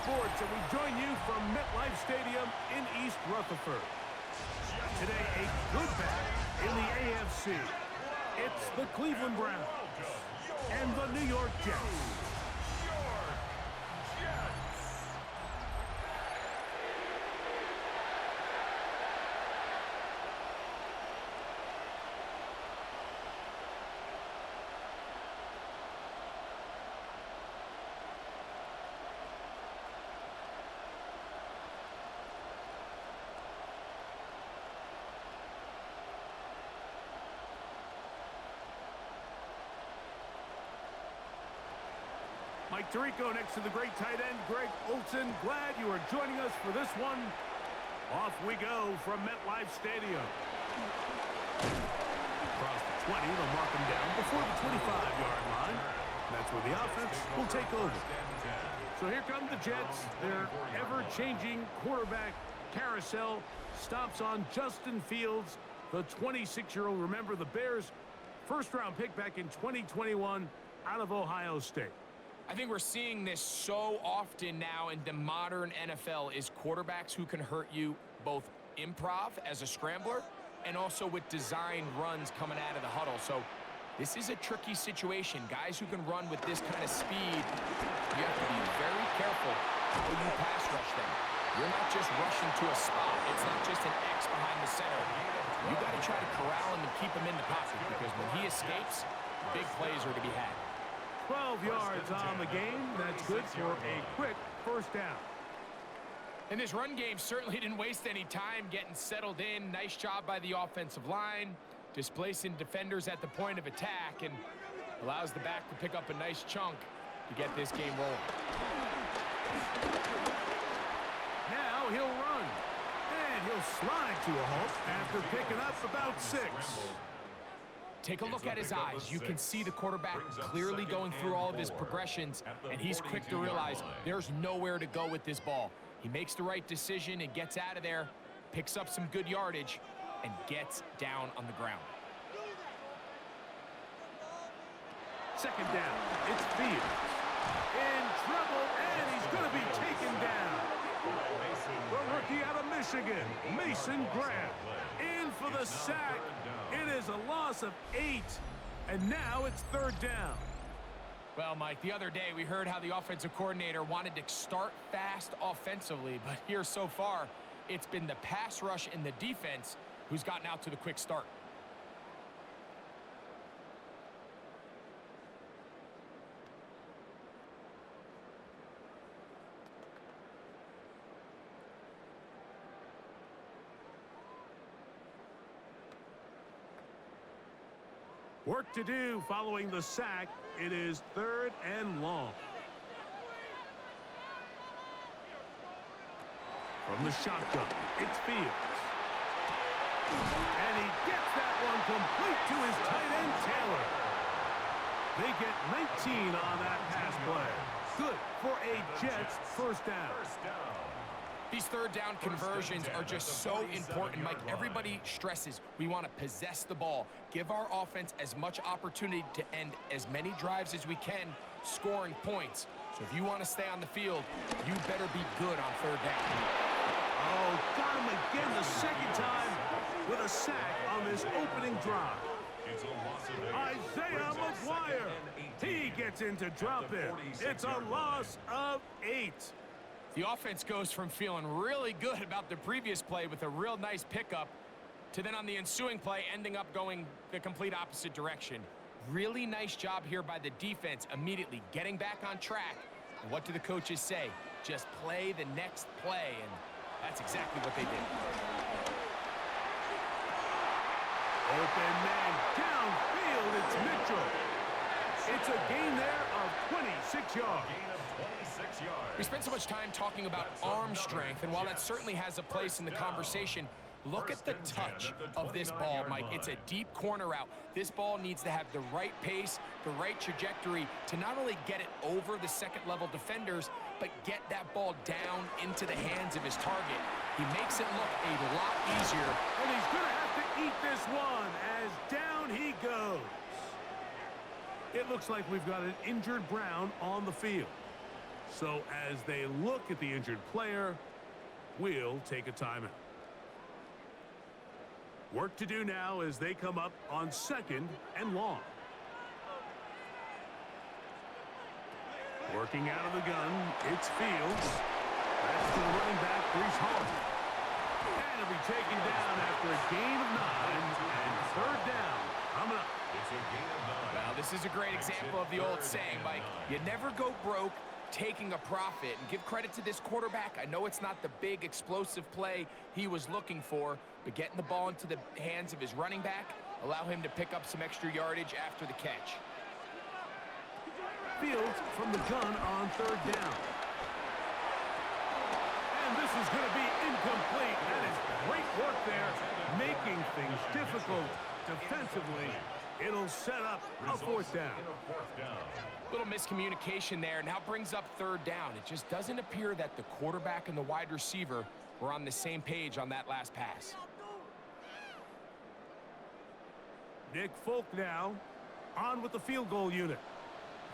Sports, and we join you from MetLife Stadium in East Rutherford. Today, a good battle in the AFC. It's the Cleveland Browns and the New York Jets. Mike Tirico next to the great tight end, Greg Olsen. Glad you are joining us for this one. Off we go from MetLife Stadium. Across the 20, they'll mark him down before the 25-yard line. That's where the offense will take over. So here come the Jets. Their ever-changing quarterback carousel stops on Justin Fields, the 26-year-old. Remember, the Bears' first-round pick back in 2021 out of Ohio State. I think we're seeing this so often now in the modern NFL is quarterbacks who can hurt you both improv as a scrambler and also with design runs coming out of the huddle. So this is a tricky situation. Guys who can run with this kind of speed, you have to be very careful how you pass rush them. You're not just rushing to a spot. It's not just an X behind the center. You got to try to corral him and keep him in the pocket because when he escapes, big plays are to be had. 12 yards on the game. That's good for a quick first down. And this run game certainly didn't waste any time getting settled in. Nice job by the offensive line, displacing defenders at the point of attack, and allows the back to pick up a nice chunk to get this game rolling. Now he'll run, and he'll slide to a halt after picking up about 6. Take a look at his eyes. You can see the quarterback clearly going through all of his progressions, and he's quick to realize there's nowhere to go with this ball. He makes the right decision and gets out of there, picks up some good yardage, and gets down on the ground. Second down, it's Fields. In trouble, and he's going to be taken down. The rookie out of Michigan, Mason Graham, in for the sack. It is a loss of 8, and now it's third down. Well, Mike, the other day we heard how the offensive coordinator wanted to start fast offensively, but here so far, it's been the pass rush and the defense who's gotten out to the quick start. Work to do following the sack. It is third and long. From the shotgun, it's Fields. And he gets that one complete to his tight end, Taylor. They get 19 on that pass play. Good for a Jets first down. These third down conversions are just so important, Mike. Everybody stresses we want to possess the ball, give our offense as much opportunity to end as many drives as we can, scoring points. So if you want to stay on the field, you better be good on third down. Oh, got him again the second time with a sack on this opening drive. Isaiah McGuire, he gets into drop it. It's a loss of 8. The offense goes from feeling really good about the previous play with a real nice pickup to then on the ensuing play ending up going the complete opposite direction. Really nice job here by the defense immediately getting back on track. And what do the coaches say? Just play the next play, and that's exactly what they did. Open man downfield, it's Mitchell. It's a gain there of 26 yards. We spent so much time talking about arm strength, and while that certainly has a place in the conversation, look at the touch of this ball, Mike. It's a deep corner route. This ball needs to have the right pace, the right trajectory to not only get it over the second-level defenders, but get that ball down into the hands of his target. He makes it look a lot easier. And he's going to have to eat this one as down he goes. It looks like we've got an injured Brown on the field. So as they look at the injured player, we'll take a timeout. Work to do now as they come up on 2nd and long. Working out of the gun, it's Fields. That's to the running back, Brees Hall. And it'll be taken down after a gain of 9 and 3rd down coming up. It's a gain of 9. Well, this is a great example of the old saying, Mike. You never go broke taking a profit. And give credit to this quarterback. I know it's not the big explosive play he was looking for, but getting the ball into the hands of his running back, allow him to pick up some extra yardage after the catch. Fields from the gun on 3rd down. And this is going to be incomplete. That is great work there, making things difficult defensively. It'll set up a 4th down. Little miscommunication there, now brings up 3rd down. It just doesn't appear that the quarterback and the wide receiver were on the same page on that last pass. Nick Folk now on with the field goal unit.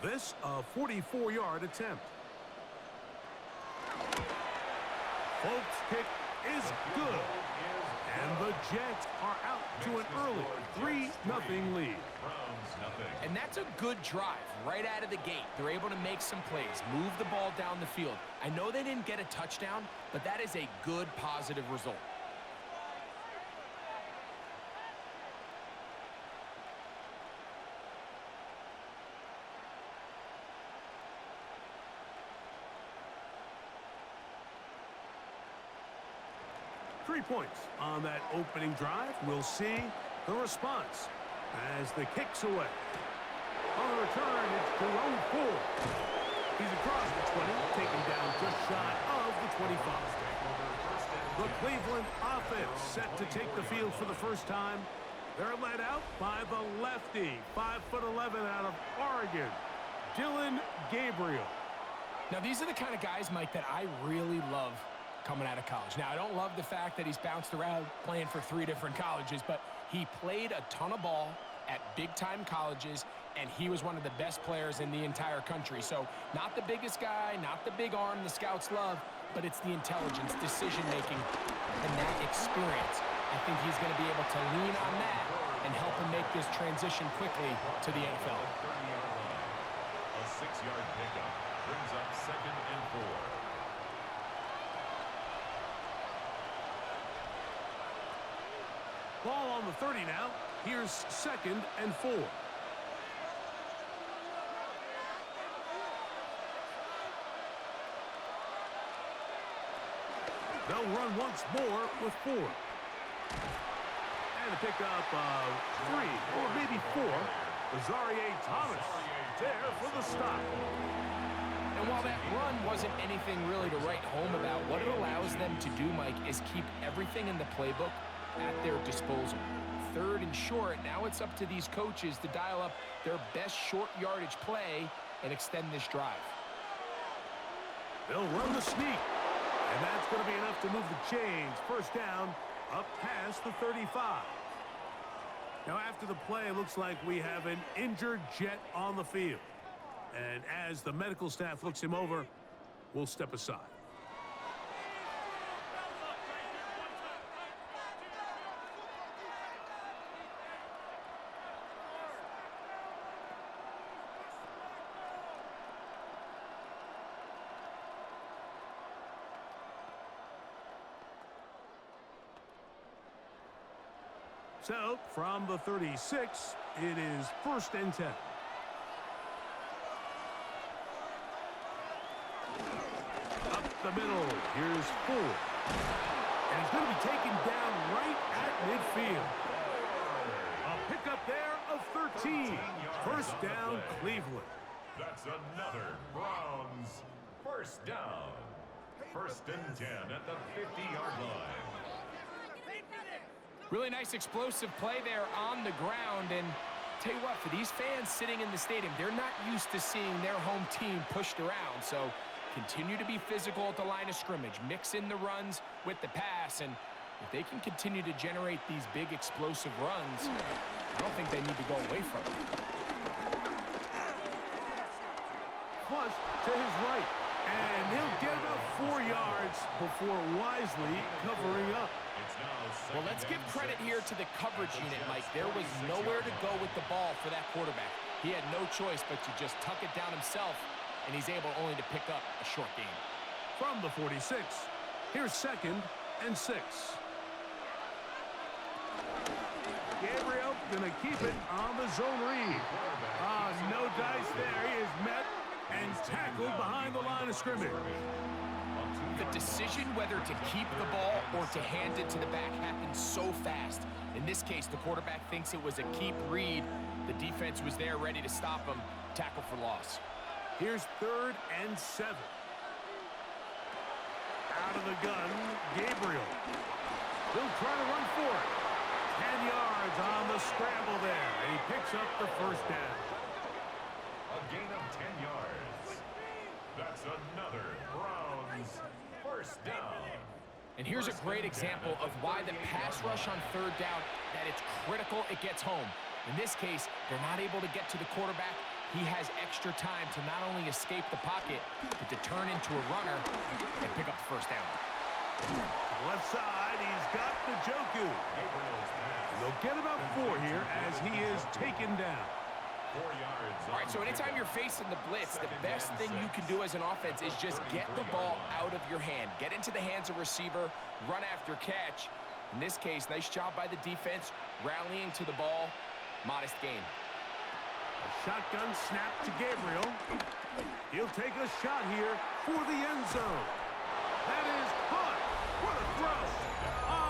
This a 44-yard attempt. Folk's kick is good. And the Jets are out to an early 3-0 lead. And that's a good drive right out of the gate. They're able to make some plays, move the ball down the field. I know they didn't get a touchdown, but that is a good, positive result. Three points on that opening drive. We'll see the response as the kick's away. On the return, it's Jerome Ford. He's across the 20, taken down just shy of the 25. The Cleveland offense set to take the field for the first time. They're led out by the lefty, 5'11" out of Oregon, Dylan Gabriel. Now, these are the kind of guys, Mike, that I really love coming out of college. Now, I don't love the fact that he's bounced around playing for 3 different colleges, but he played a ton of ball at big-time colleges, and he was one of the best players in the entire country. So, not the biggest guy, not the big arm the scouts love, but it's the intelligence, decision-making, and that experience. I think he's going to be able to lean on that and help him make this transition quickly to the NFL. A 6-yard pickup brings up 2nd and 4. Ball on the 30 now. Here's 2nd and 4. They'll run once more with 4. And a pickup of 3 or maybe 4. Azareye'h Thomas there for the stop. And while that run wasn't anything really to write home about, what it allows them to do, Mike, is keep everything in the playbook at their disposal. 3rd and short, now it's up to these coaches to dial up their best short yardage play and extend this drive. They'll run the sneak, and that's going to be enough to move the chains. 1st down, up past the 35. Now after the play, it looks like we have an injured Jet on the field. And as the medical staff looks him over, we'll step aside. So, from the 36, it is 1st and 10. Up the middle, here's 4. And he's going to be taken down right at midfield. A pickup there of 13. 1st down, Cleveland. That's another Browns 1st down. 1st and 10 at the 50-yard line. Really nice explosive play there on the ground. And tell you what, for these fans sitting in the stadium, they're not used to seeing their home team pushed around. So continue to be physical at the line of scrimmage. Mix in the runs with the pass. And if they can continue to generate these big explosive runs, I don't think they need to go away from it. Flush to his right. And he'll get about 4 yards before wisely covering up. Well, let's give credit here to the coverage unit, Mike. There was nowhere to go with the ball for that quarterback. He had no choice but to just tuck it down himself, and he's able only to pick up a short gain. From the 46, here's 2nd and 6. Gabriel gonna keep it on the zone read. No dice there. He is met and tackled behind the line of scrimmage. The decision whether to keep the ball or to hand it to the back happens so fast. In this case, the quarterback thinks it was a keep read. The defense was there ready to stop him. Tackle for loss. Here's 3rd and 7. Out of the gun, Gabriel. He'll try to run for it. 10 yards on the scramble there, and he picks up the first down. A gain of 10 yards. That's another Browns first down. And here's a great example of why the pass rush on 3rd down, that it's critical it gets home. In this case, they're not able to get to the quarterback. He has extra time to not only escape the pocket, but to turn into a runner and pick up the first down. Left side, he's got Njoku. They'll get about 4 here as he is taken down. 4 yards. All right, so anytime you're facing the blitz, the best thing you can do as an offense is just get the ball out of your hand. Get into the hands of receiver, run after catch. In this case, nice job by the defense, rallying to the ball. Modest gain. A shotgun snap to Gabriel. He'll take a shot here for the end zone. That is caught. What a throw.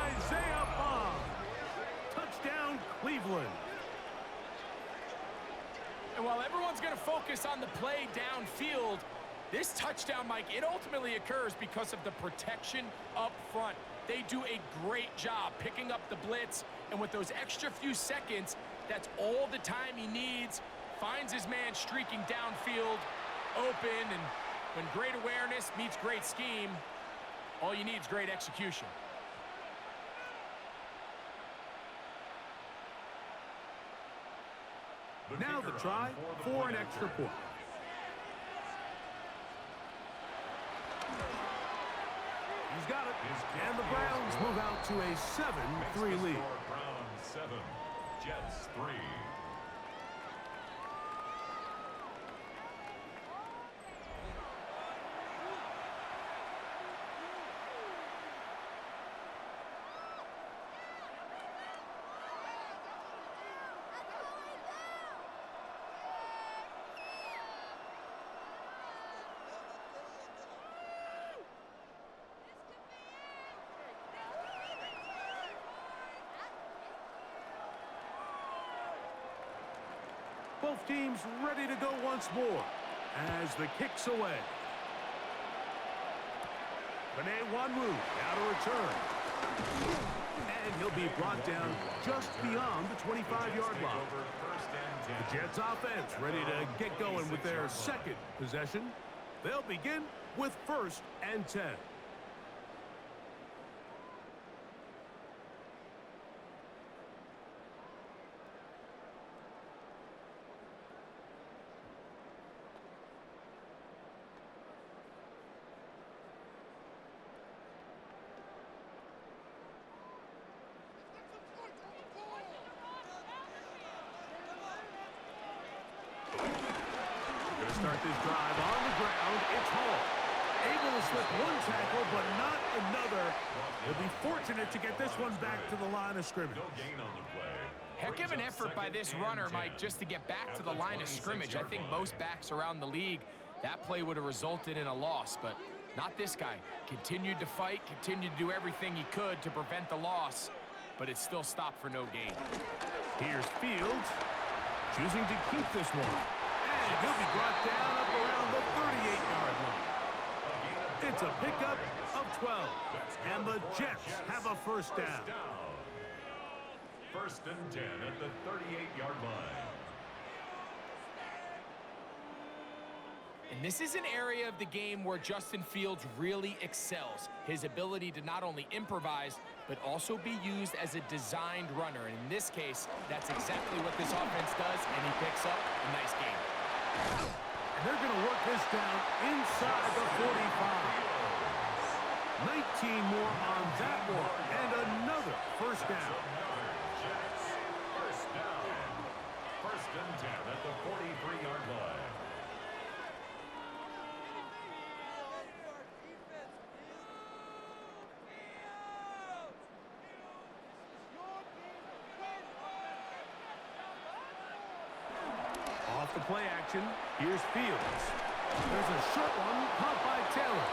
Isaiah Bond. Touchdown, Cleveland. And while everyone's going to focus on the play downfield, this touchdown, Mike, it ultimately occurs because of the protection up front. They do a great job picking up the blitz, and with those extra few seconds, that's all the time he needs. Finds his man streaking downfield, open, and when great awareness meets great scheme, all you need is great execution. Now the try for an extra point. He's got it. And the Browns move out to a 7-3 lead. Browns 7, Jets 3. Both teams ready to go once more as the kick's away. Benet Wanwu now to return. And he'll be brought down just beyond the 25-yard line. The Jets offense ready to get going with their second possession. They'll begin with 1st and 10. Start this drive on the ground. It's Hall. Able to slip one tackle, but not another. He'll be fortunate to get this one back to the line of scrimmage. No gain on the play. Heck of an effort by this runner, Mike, just to get back to the line of scrimmage. I think most backs around the league, that play would have resulted in a loss, but not this guy. Continued to fight, continued to do everything he could to prevent the loss, but it still stopped for no gain. Here's Fields, choosing to keep this one. And he'll be brought down up around the 38-yard line. It's a pickup of 12, and the Jets have a first down. 1st and 10 at the 38-yard line. And this is an area of the game where Justin Fields really excels. His ability to not only improvise, but also be used as a designed runner. And in this case, that's exactly what this offense does, and he picks up a nice game. And they're going to work this down inside the 45. 19 more on that one, and another first down. First down. First and 10 at the 43-yard line. Off the play action, here's Fields. There's a short one caught by Taylor.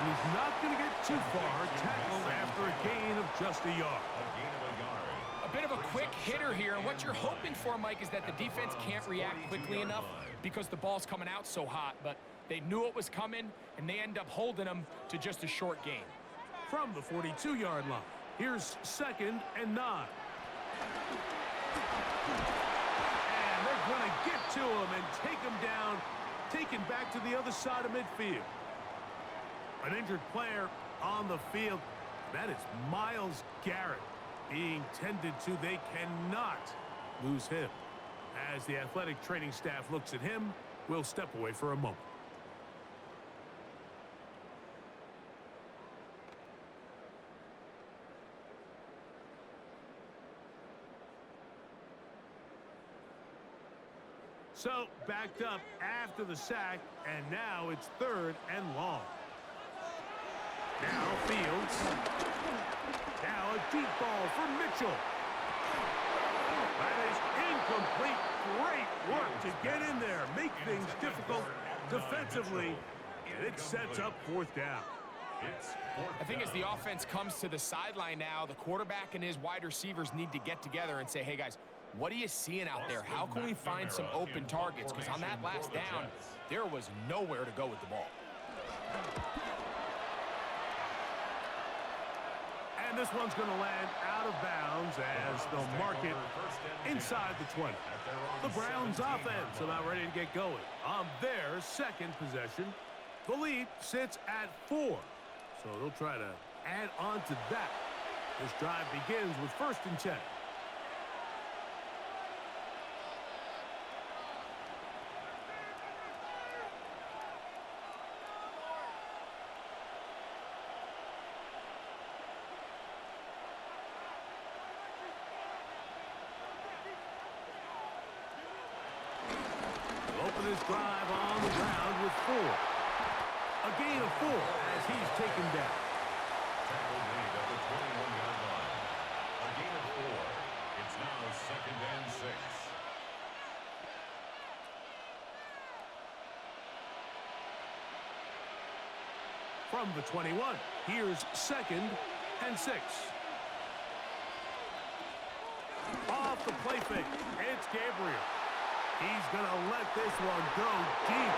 And he's not going to get too far, tackled after a gain of just a yard. A bit of a quick hitter here, and what you're hoping for, Mike, is that the defense can't react quickly enough because the ball's coming out so hot, but they knew it was coming, and they end up holding them to just a short gain. From the 42-yard line, here's 2nd and 9. And they're going to get to him and take him down, taken back to the other side of midfield. An injured player on the field. That is Myles Garrett being tended to. They cannot lose him. As the athletic training staff looks at him, we'll step away for a moment. So, backed up after the sack, and now it's 3rd and long. Now Fields. Now a deep ball for Mitchell. That is incomplete. Great work to get in there. Make things difficult defensively. And it sets up 4th down. I think as the offense comes to the sideline now, the quarterback and his wide receivers need to get together and say, hey, guys, what are you seeing out there? How can we find some open targets? Because on that last down, there was nowhere to go with the ball. And this one's going to land out of bounds as they'll mark it inside the 20. The Browns offense about ready to get going on their 2nd possession. The lead sits at 4. So they'll try to add on to that. This drive begins with 1st and 10. This drive on the ground with 4. A gain of 4 as he's taken down. Tackle lead at the 21-yard line. A gain of 4. It's now 2nd and 6. From the 21, here's 2nd and 6. Off the play fake, it's Gabriel. He's going to let this one go deep.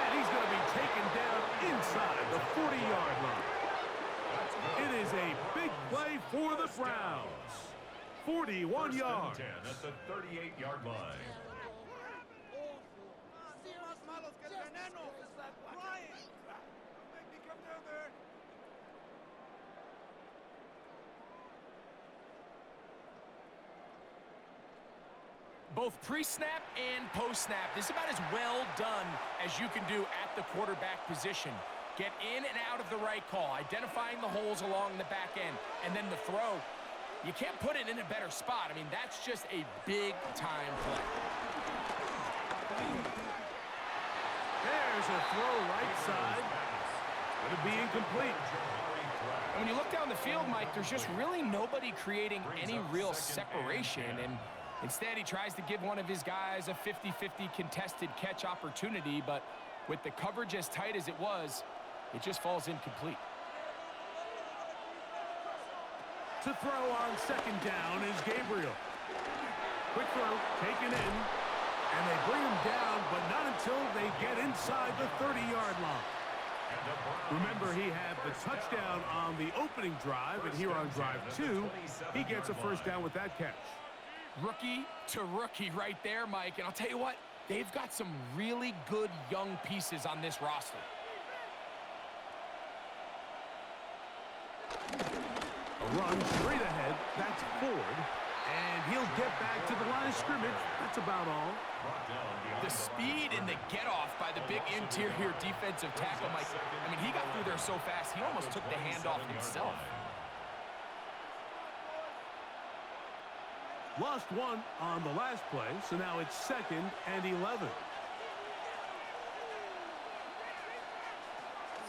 And he's going to be taken down inside the 40-yard line. It is a big play for the Browns. 41 yards. 10 at the 38-yard line. Both pre-snap and post-snap, this is about as well done as you can do at the quarterback position. Get in and out of the right call, identifying the holes along the back end, and then the throw. You can't put it in a better spot. I mean, that's just a big-time play. There's a throw right side. Going to be incomplete. And when you look down the field, Mike, there's just really nobody creating any real separation, and instead, he tries to give one of his guys a 50-50 contested catch opportunity, but with the coverage as tight as it was, it just falls incomplete. To throw on 2nd down is Gabriel. Quick throw, taken in, and they bring him down, but not until they get inside the 30-yard line. Remember, he had the touchdown on the opening drive, and here on drive 2, he gets a 1st down with that catch. Rookie to rookie right there, Mike. And I'll tell you what, they've got some really good young pieces on this roster. A run straight ahead. That's Ford. And he'll get back to the line of scrimmage. That's about all. The speed and the get-off by the big interior defensive tackle, Mike. I mean, he got through there so fast, he almost took the handoff himself. Lost one on the last play, so now it's 2nd and 11.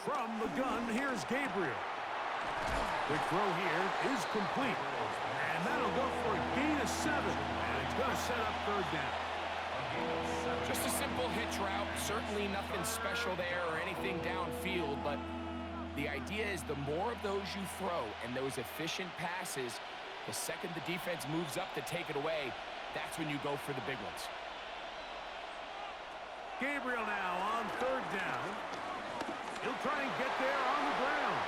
From the gun, here's Gabriel. Quick throw here is complete. And that'll go for a gain of 7. And it's going to set up 3rd down. Just a simple hitch route. Certainly nothing special there or anything downfield, but the idea is the more of those you throw and those efficient passes, the second the defense moves up to take it away, that's when you go for the big ones. Gabriel now on 3rd down. He'll try and get there on the ground.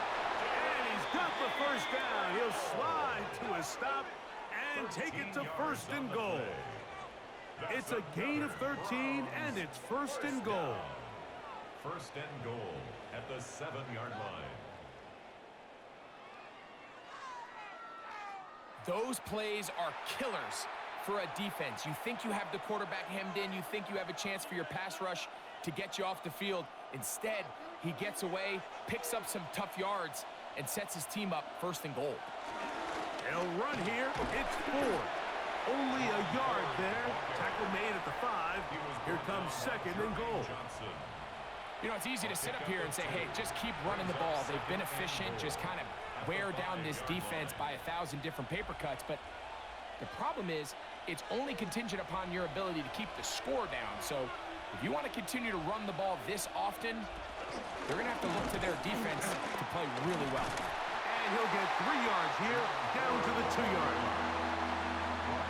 And he's got the 1st down. He'll slide to a stop and take it to 1st and goal. It's a gain of 13, and it's 1st and goal. 1st and goal at the 7-yard line. Those plays are killers for a defense. You think you have the quarterback hemmed in. You think you have a chance for your pass rush to get you off the field. Instead, he gets away, picks up some tough yards, and sets his team up 1st and goal. They'll run here. It's 4. Only a yard there. Tackle made at the 5. Here comes 2nd and goal. You know, it's easy to sit up here and say, hey, just keep running the ball. They've been efficient, just kind of wear down this defense by 1,000 different paper cuts. But the problem is, it's only contingent upon your ability to keep the score down. So if you want to continue to run the ball this often, they're going to have to look to their defense to play really well. And he'll get 3 yards here, down to the 2-yard line.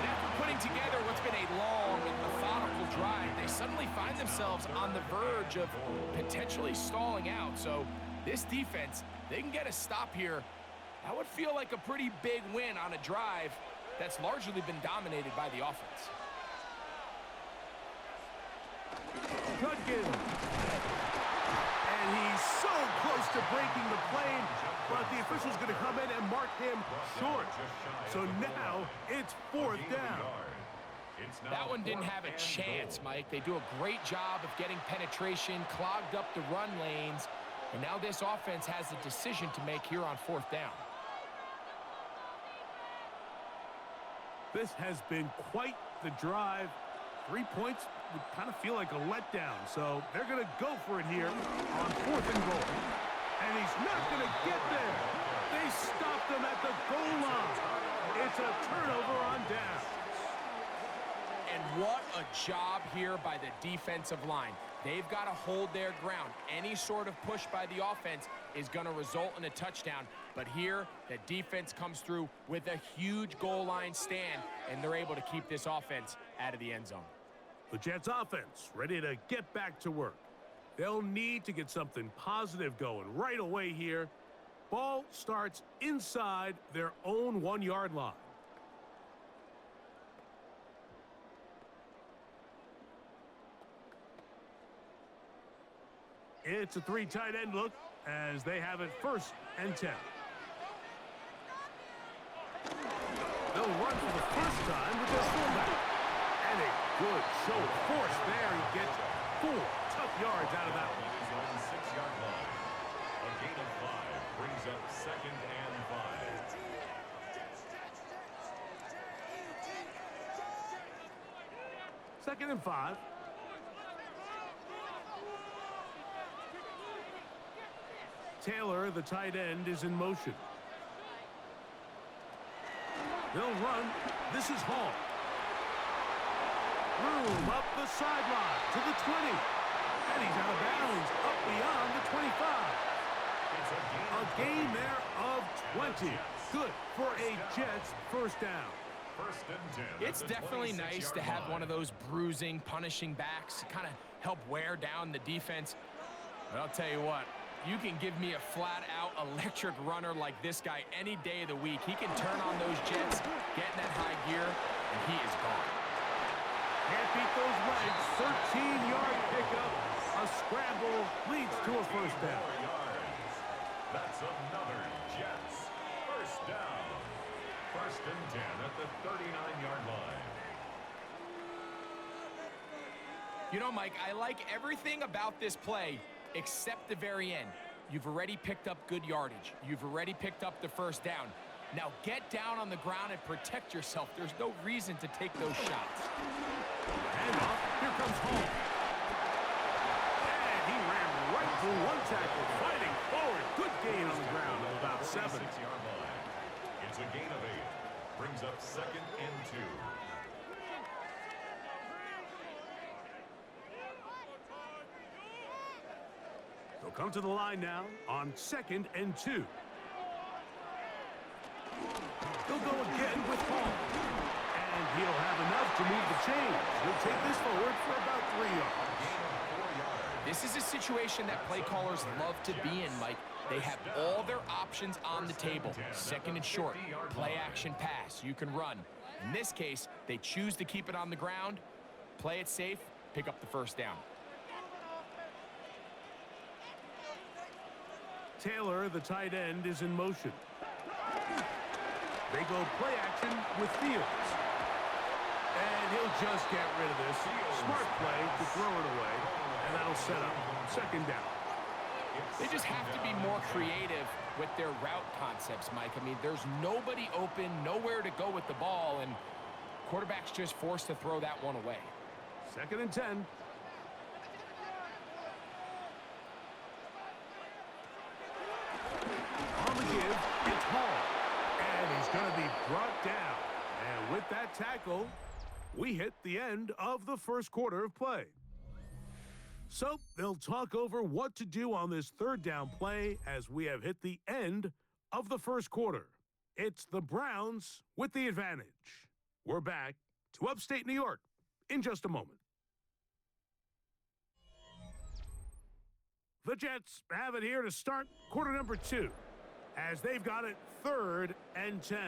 And after putting together what's been a long and methodical drive, they suddenly find themselves on the verge of potentially stalling out. So this defense, they can get a stop here. That would feel like a pretty big win on a drive that's largely been dominated by the offense. Goodkin. And he's so close to breaking the play, but the official's going to come in and mark him short. So now it's 4th down. That one didn't have a chance, Mike. They do a great job of getting penetration, clogged up the run lanes, and now this offense has a decision to make here on 4th down. This has been quite the drive. 3 points would kind of feel like a letdown, so they're going to go for it here on 4th and goal. And he's not going to get there. They stopped him at the goal line. It's a turnover on down. And what a job here by the defensive line. They've got to hold their ground. Any sort of push by the offense is going to result in a touchdown. But here, the defense comes through with a huge goal line stand, and they're able to keep this offense out of the end zone. The Jets offense ready to get back to work. They'll need to get something positive going right away here. Ball starts inside their own 1-yard line. It's a 3 tight end look as they have it 1st and 10. They'll run for the 1st time with their fullback. And a good show of force there. He gets 4 tough yards out of that one. His own 6-yard line. A gain of 5 brings up 2nd and 5. 2nd and 5. Taylor, the tight end, is in motion. They'll run. This is Hall. Room up the sideline to the 20. And he's out of bounds up beyond the 25. A gain there of 20. Good for a Jets 1st down. 1st and 10. It's definitely nice to have one of those bruising, punishing backs, kind of help wear down the defense. But I'll tell you what, you can give me a flat-out electric runner like this guy any day of the week. He can turn on those Jets, get in that high gear, and he is gone. Can't beat those legs. 13-yard pickup. A scramble leads to a 1st down. 4 yards. That's another Jets 1st down. First and 10 at the 39-yard line. You know, Mike, I like everything about this play except the very end. You've already picked up good yardage. You've already picked up the first down. Now get down on the ground and protect yourself. There's no reason to take those shots. Handoff. Here comes Hall. And he ran right through one tackle, fighting forward. Good gain on the ground of about 7. 6-yard line. It's a gain of 8. Brings up second and 2. They'll come to the line now on 2nd and 2. He'll go again with Hall. And he'll have enough to move the chains. He'll take this forward for about 3 yards. This is a situation that play callers love to be in, Mike. They have all their options on the table. 2nd and short, play action pass. You can run. In this case, they choose to keep it on the ground, play it safe, pick up the first down. Taylor, the tight end, is in motion. They go play action with Fields. And he'll just get rid of this. Smart play to throw it away. And that'll set up 2nd down. They just have to be more creative with their route concepts, Mike. I mean, there's nobody open, nowhere to go with the ball, and quarterback's just forced to throw that one away. 2nd and 10. On the give, it's Hall. And he's going to be brought down. And with that tackle, we hit the end of the first quarter of play. So they'll talk over what to do on this 3rd down play as we have hit the end of the first quarter. It's the Browns with the advantage. We're back to upstate New York in just a moment. The Jets have it here to start quarter number 2 as they've got it 3rd and 10.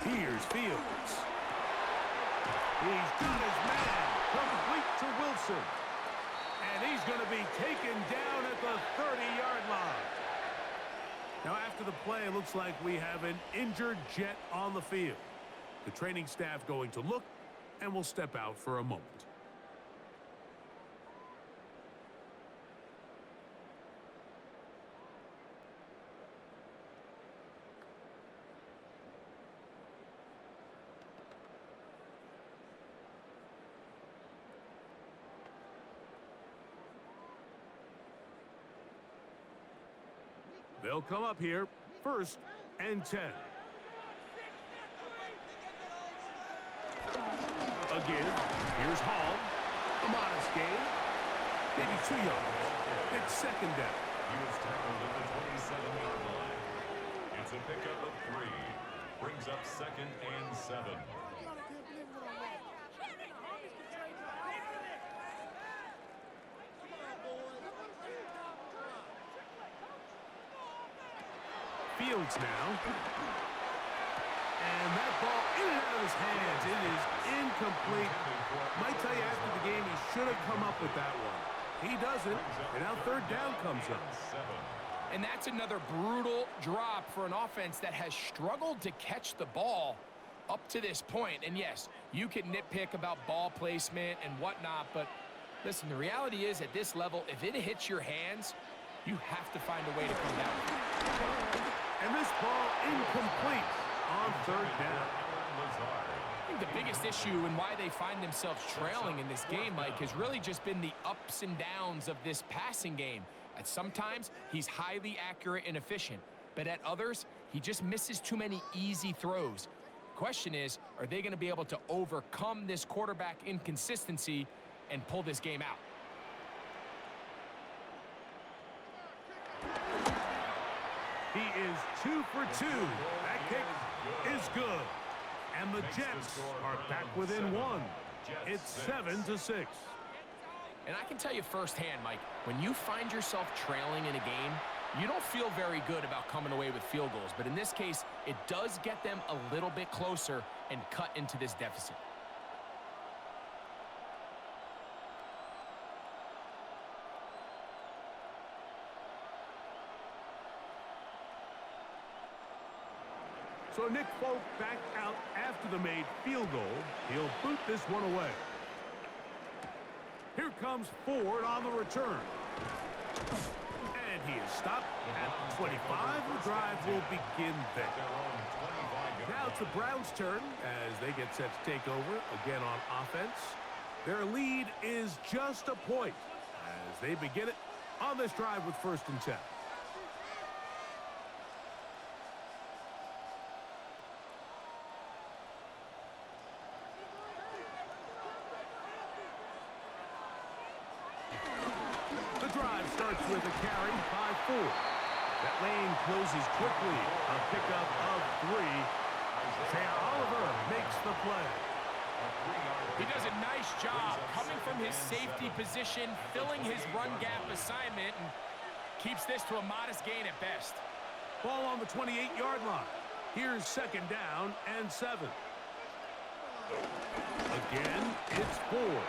Here's Fields. He's got his man complete to Wilson. And he's going to be taken down at the 30-yard line. Now, after the play, it looks like we have an injured Jet on the field. The training staff going to look, and we'll step out for a moment. They'll come up here, 1st and 10. Again, here's Hall. A modest gain. Maybe 2 yards. It's 2nd down. He was tackled at the 27-yard line. It's a pickup of 3. Brings up 2nd and 7. Fields now. And that ball in and out of his hands. It is incomplete. Might tell you after the game he should have come up with that one. He doesn't. And now 3rd down comes up. And that's another brutal drop for an offense that has struggled to catch the ball up to this point. And yes, you can nitpick about ball placement and whatnot, but listen, the reality is at this level, if it hits your hands, you have to find a way to come down. And this ball incomplete on 3rd down. I think the biggest issue and why they find themselves trailing in this game, Mike, has really just been the ups and downs of this passing game. At sometimes, he's highly accurate and efficient, but at others, he just misses too many easy throws. Question is, are they going to be able to overcome this quarterback inconsistency and pull this game out? He is 2 for 2. That kick is good. And the Jets are back within 1. It's 7-6. And I can tell you firsthand, Mike, when you find yourself trailing in a game, You don't feel very good about coming away with field goals, but in this case, it does get them a little bit closer and cut into this deficit. So Nick Folk back out after the made field goal. He'll boot this one away. Here comes Ford on the return. And he is stopped at the 25. The drive will begin there. Now it's the Browns' turn as they get set to take over again on offense. Their lead is just a point as they begin it on this drive with 1st and 10. Starts with a carry by Ford. That lane closes quickly. A pickup of 3. Isaiah Oliver makes the play. He does a nice job coming from his safety position, filling his run gap assignment, and keeps this to a modest gain at best. Ball on the 28-yard line. Here's 2nd down and 7. Again, it's Ford.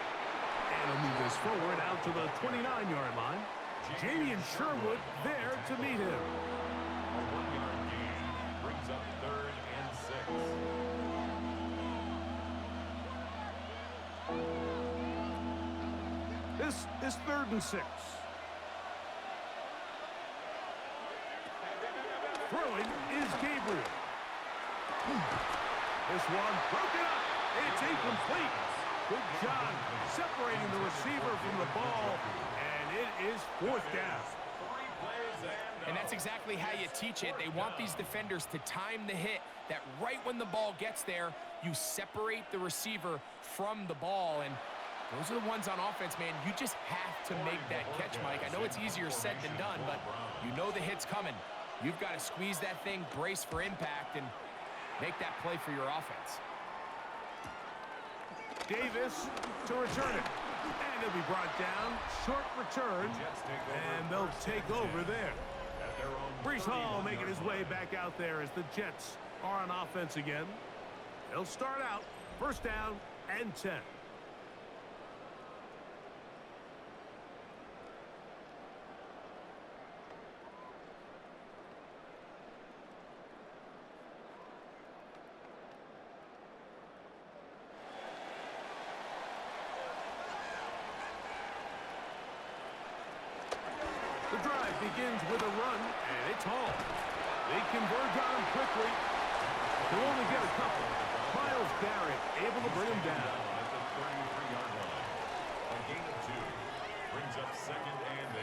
And he'll move this forward out to the 29-yard line. Jamie and Sherwood there to meet him. A 1-yard gain brings up 3rd and 6. This is 3rd and 6. Throwing is Gabriel. This one broken up. It's incomplete. Good job separating the receiver from the ball. It is 4th down. And that's exactly how you teach it. They want these defenders to time the hit, that right when the ball gets there, you separate the receiver from the ball. And those are the ones on offense, man. You just have to make that catch, Mike. I know it's easier said than done, but you know the hit's coming. You've got to squeeze that thing, brace for impact, and make that play for your offense. Davis to return it. And he'll be brought down. Short return. And they'll take over there. Brees Hall making his way back out there as the Jets are on offense again. They'll start out 1st down and 10. The drive begins with a run, and it's Hall. They converge on him quickly. They'll only get a couple. Myles Garrett able to bring him down. At the 33-yard line. A gain of 2 brings up 2nd and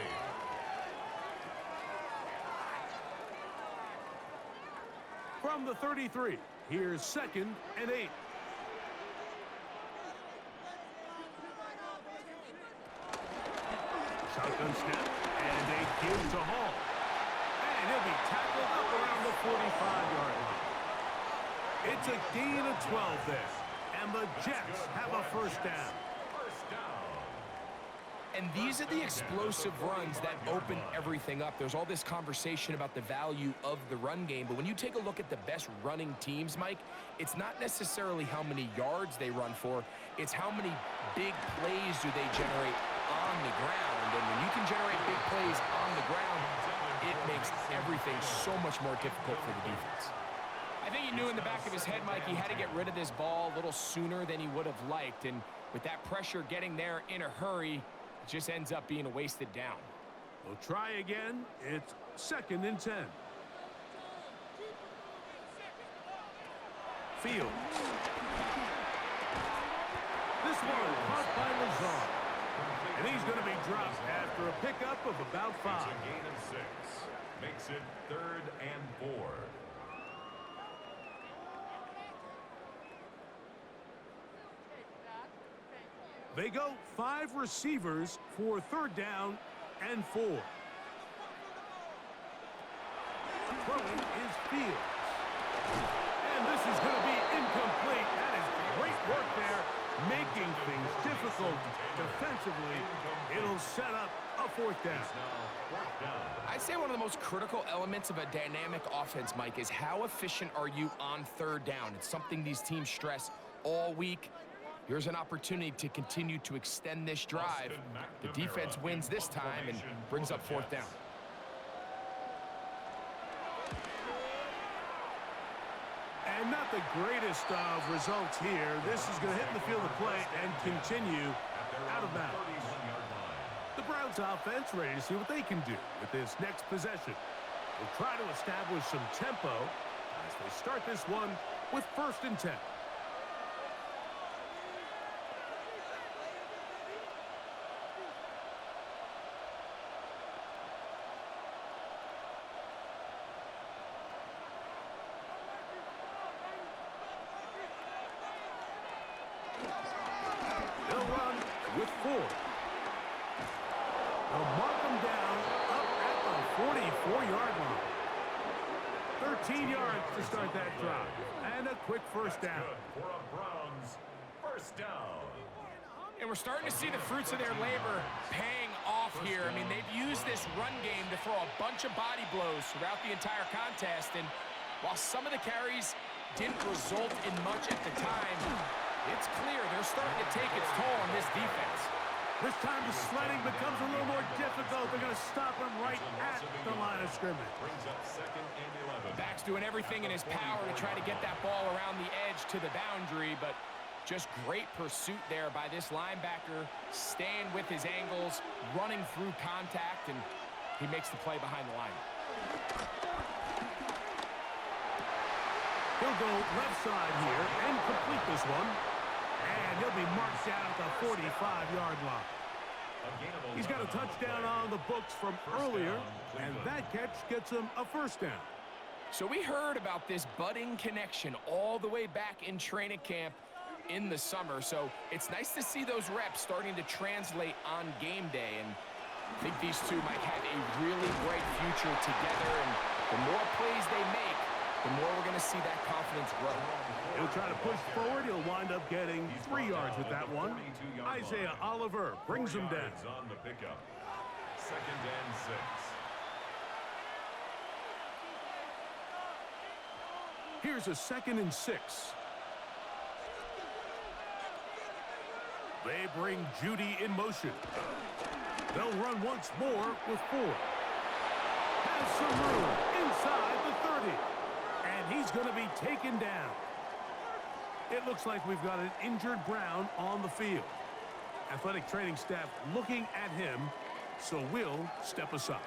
8. From the 33, here's 2nd and 8. Shotgun snap, and they give to Hall. And he'll be tackled up around the 45-yard line. It's a gain of 12 there. And the Jets have a 1st down. And these are the explosive runs that open everything up. There's all this conversation about the value of the run game, but when you take a look at the best running teams, Mike, it's not necessarily how many yards they run for, it's how many big plays do they generate on the ground. And when you can generate big plays on the ground, it makes everything so much more difficult for the defense. I think he knew in the back of his head, Mike, he had to get rid of this ball a little sooner than he would have liked. And with that pressure getting there in a hurry, it just ends up being a wasted down. We'll try again. It's 2nd and 10. Fields. This one caught by Lazard. And he's going to be dropped after a pickup of about 5. It's a gain of 6. Makes it 3rd and 4. They go 5 receivers for 3rd down and 4. Throwing is Fields. And this is going to be incomplete. That is great work there. making things difficult defensively. It'll set up a fourth down. I'd say one of the most critical elements of a dynamic offense, Mike, is how efficient are you on third down. It's something these teams stress all week. Here's an opportunity to continue to extend this drive. The defense wins this time and brings up fourth down. And not the greatest of results here. This is going to hit in the field of play and continue out of bounds. The Browns offense ready to see what they can do with this next possession. They'll try to establish some tempo as they start this one with 1st and 10. They'll run with 4. They'll mark them down up at the 44-yard line. 13 yards to start that drive. And a quick first down. For a Browns first down. And we're starting to see the fruits of their labor paying off here. I mean, they've used this run game to throw a bunch of body blows throughout the entire contest. And while some of the carries didn't result in much at the time, it's clear they're starting to take its toll on this defense. This time the sledding becomes a little more difficult. They're going to stop him right at the line of scrimmage. Brings up 2nd and 11. Back's doing everything in his power to try to get that ball around the edge to the boundary, but just great pursuit there by this linebacker, staying with his angles, running through contact, and he makes the play behind the line. He'll go left side here and complete this one. And he'll be marked down at the 45-yard line. He's got a touchdown on the books from earlier, and that catch gets him a first down. So we heard about this budding connection all the way back in training camp in the summer. So it's nice to see those reps starting to translate on game day. And I think these two might have a really bright future together. And the more plays they make, the more we're going to see that confidence grow. He'll try to push forward. He'll wind up getting 3 yards with that one. Isaiah Oliver brings him down. On the pickup. 2nd and 6. Here's a 2nd and 6. They bring Judy in motion. They'll run once more with 4. Has some room inside the 30. And he's going to be taken down. It looks like we've got an injured Brown on the field. Athletic training staff looking at him, so we'll step aside.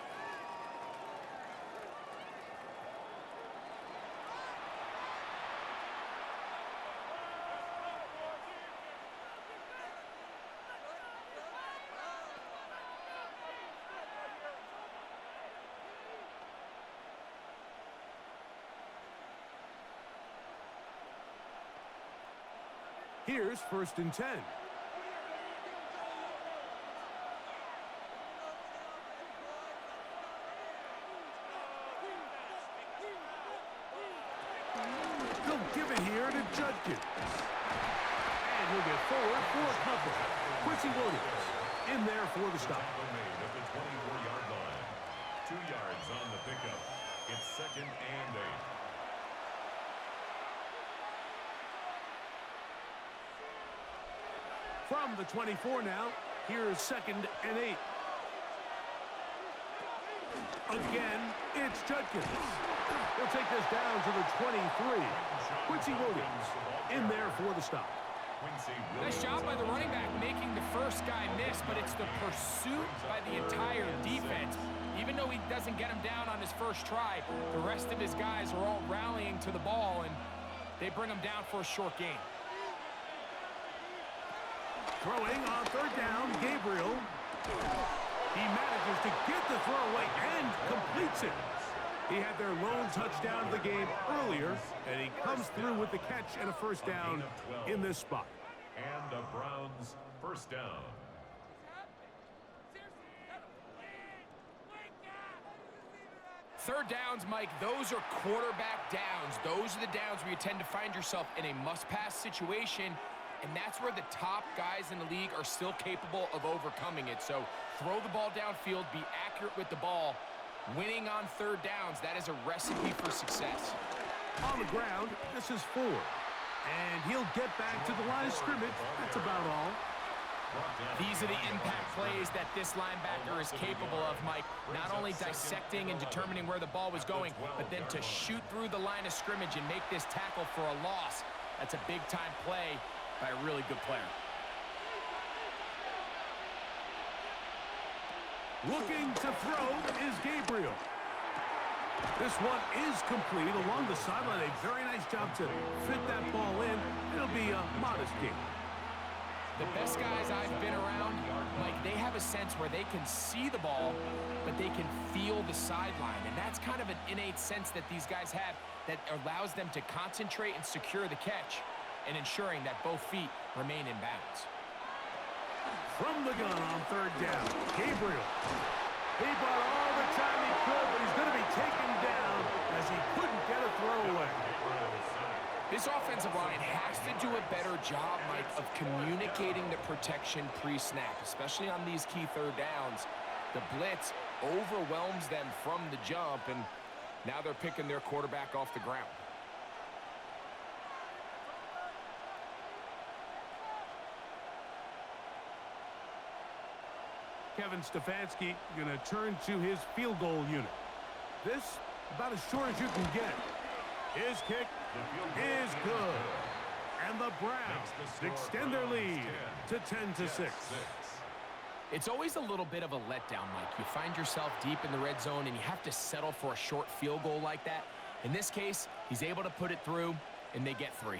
Here's 1st and 10. They'll give it here to Judkins. And he'll get forward for a couple. Quincy Williams in there for the stop. At the 24-yard line. 2 yards on the pickup. It's 2nd and 8. From the 24 now, here's 2nd and 8. Again, it's Judkins. He'll take this down to the 23. Quincy Williams in there for the stop. Nice job by the running back making the first guy miss, but it's the pursuit by the entire defense. Even though he doesn't get him down on his first try, the rest of his guys are all rallying to the ball, and they bring him down for a short gain. Throwing on 3rd down, Gabriel. He manages to get the throwaway and completes it. He had their lone touchdown of the game earlier, and he comes through with the catch and a first down in this spot. And the Browns first down. Third downs, Mike, those are quarterback downs. Those are the downs where you tend to find yourself in a must-pass situation, and that's where the top guys in the league are still capable of overcoming it. So throw the ball downfield, be accurate with the ball. Winning on third downs, that is a recipe for success. On the ground, this is 4. And he'll get back to the line of scrimmage. That's about all. These are the impact plays that this linebacker is capable of, Mike. Not only dissecting and determining where the ball was going, but then to shoot through the line of scrimmage and make this tackle for a loss. That's a big-time play by a really good player. Looking to throw is Gabriel. This one is complete along the sideline. A very nice job to fit that ball in. It'll be a modest gain. The best guys I've been around, Mike, they have a sense where they can see the ball, but they can feel the sideline. And that's kind of an innate sense that these guys have that allows them to concentrate and secure the catch and ensuring that both feet remain in bounds. From the gun on third down, Gabriel. He bought all the time he could, but he's going to be taken down as he couldn't get a throw away. This offensive line has to do a better job, Mike, of communicating the protection pre-snap, especially on these key third downs. The blitz overwhelms them from the jump, and now they're picking their quarterback off the ground. Kevin Stefanski going to turn to his field goal unit. This about as short as you can get. His kick is good. And the Browns extend their lead to 10-6. It's always a little bit of a letdown, Mike. You find yourself deep in the red zone and you have to settle for a short field goal like that. In this case, he's able to put it through, and they get 3.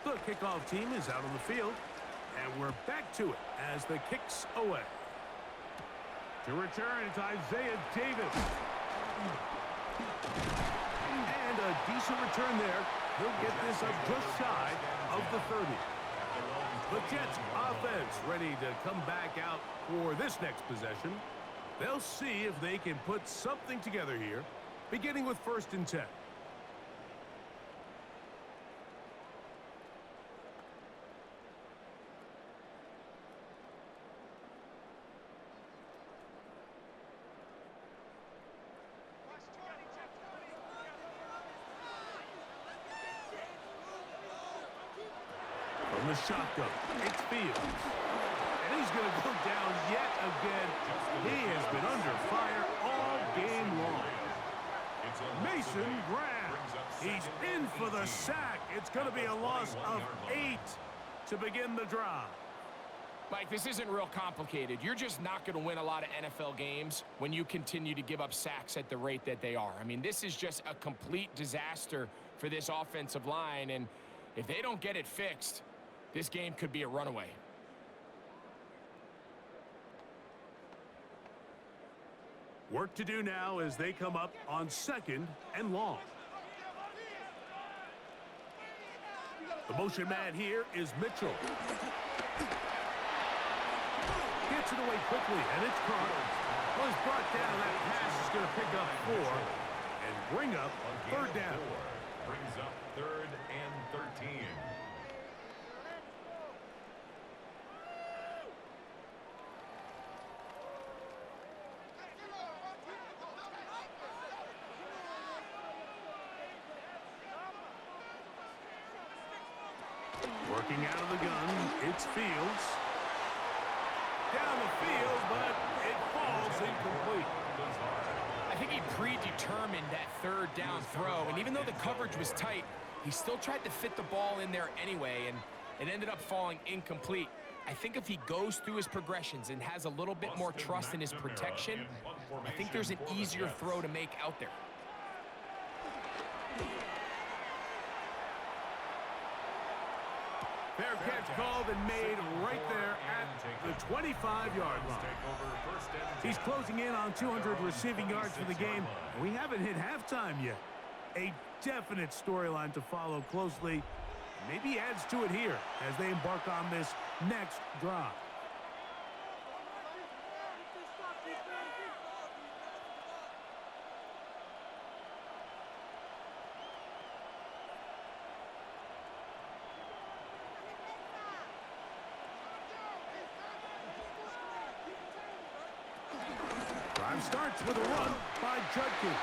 The kickoff team is out on the field, and we're back to it as the kick's away. To return, it's Isaiah Davis. And a decent return there. He'll get this up just shy of the 30. The Jets offense ready to come back out for this next possession. They'll see if they can put something together here, beginning with 1st and 10. From the shotgun, it's Fields. And he's going to go down yet again. He has been under fire all game long. Mason Graham. He's in for the sack. It's going to be a loss of 8 to begin the drive. Mike, this isn't real complicated. You're just not going to win a lot of NFL games when you continue to give up sacks at the rate that they are. I mean, this is just a complete disaster for this offensive line, and if they don't get it fixed, this game could be a runaway. Work to do now as they come up on 2nd and long. The motion man here is Mitchell. Gets it away quickly, and it's caught. Well, he's brought down. That pass is going to pick up 4 and bring up 3rd down. Brings up 3rd and 13. Working out of the gun, it's Fields. Down the field, but it falls incomplete. I think he predetermined that 3rd down throw, and even though the coverage was tight, he still tried to fit the ball in there anyway, and it ended up falling incomplete. I think if he goes through his progressions and has a little bit more trust in his protection, I think there's an easier throw to make out there. Fair catch called and made right there at the 25-yard line. He's closing in on 200 receiving yards for the game. We haven't hit halftime yet. A definite storyline to follow closely Maybe adds to it here as they embark on this next drive. Drive starts with a run by Judkins.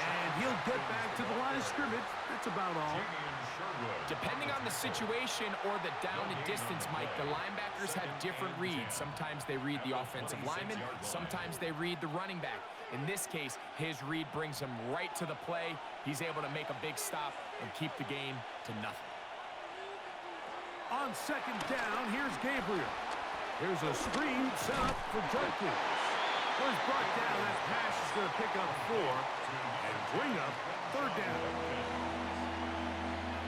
And he'll get back to the line of scrimmage. That's about all. Depending on the situation or the down and distance, Mike, the linebackers have different reads. Sometimes they read the offensive lineman. Sometimes they read the running back. In this case, his read brings him right to the play. He's able to make a big stop and keep the game to nothing. On second down, here's Gabriel. Here's a screen set up for Judkins. First brought down, that pass is going to pick up 4 and bring up third down.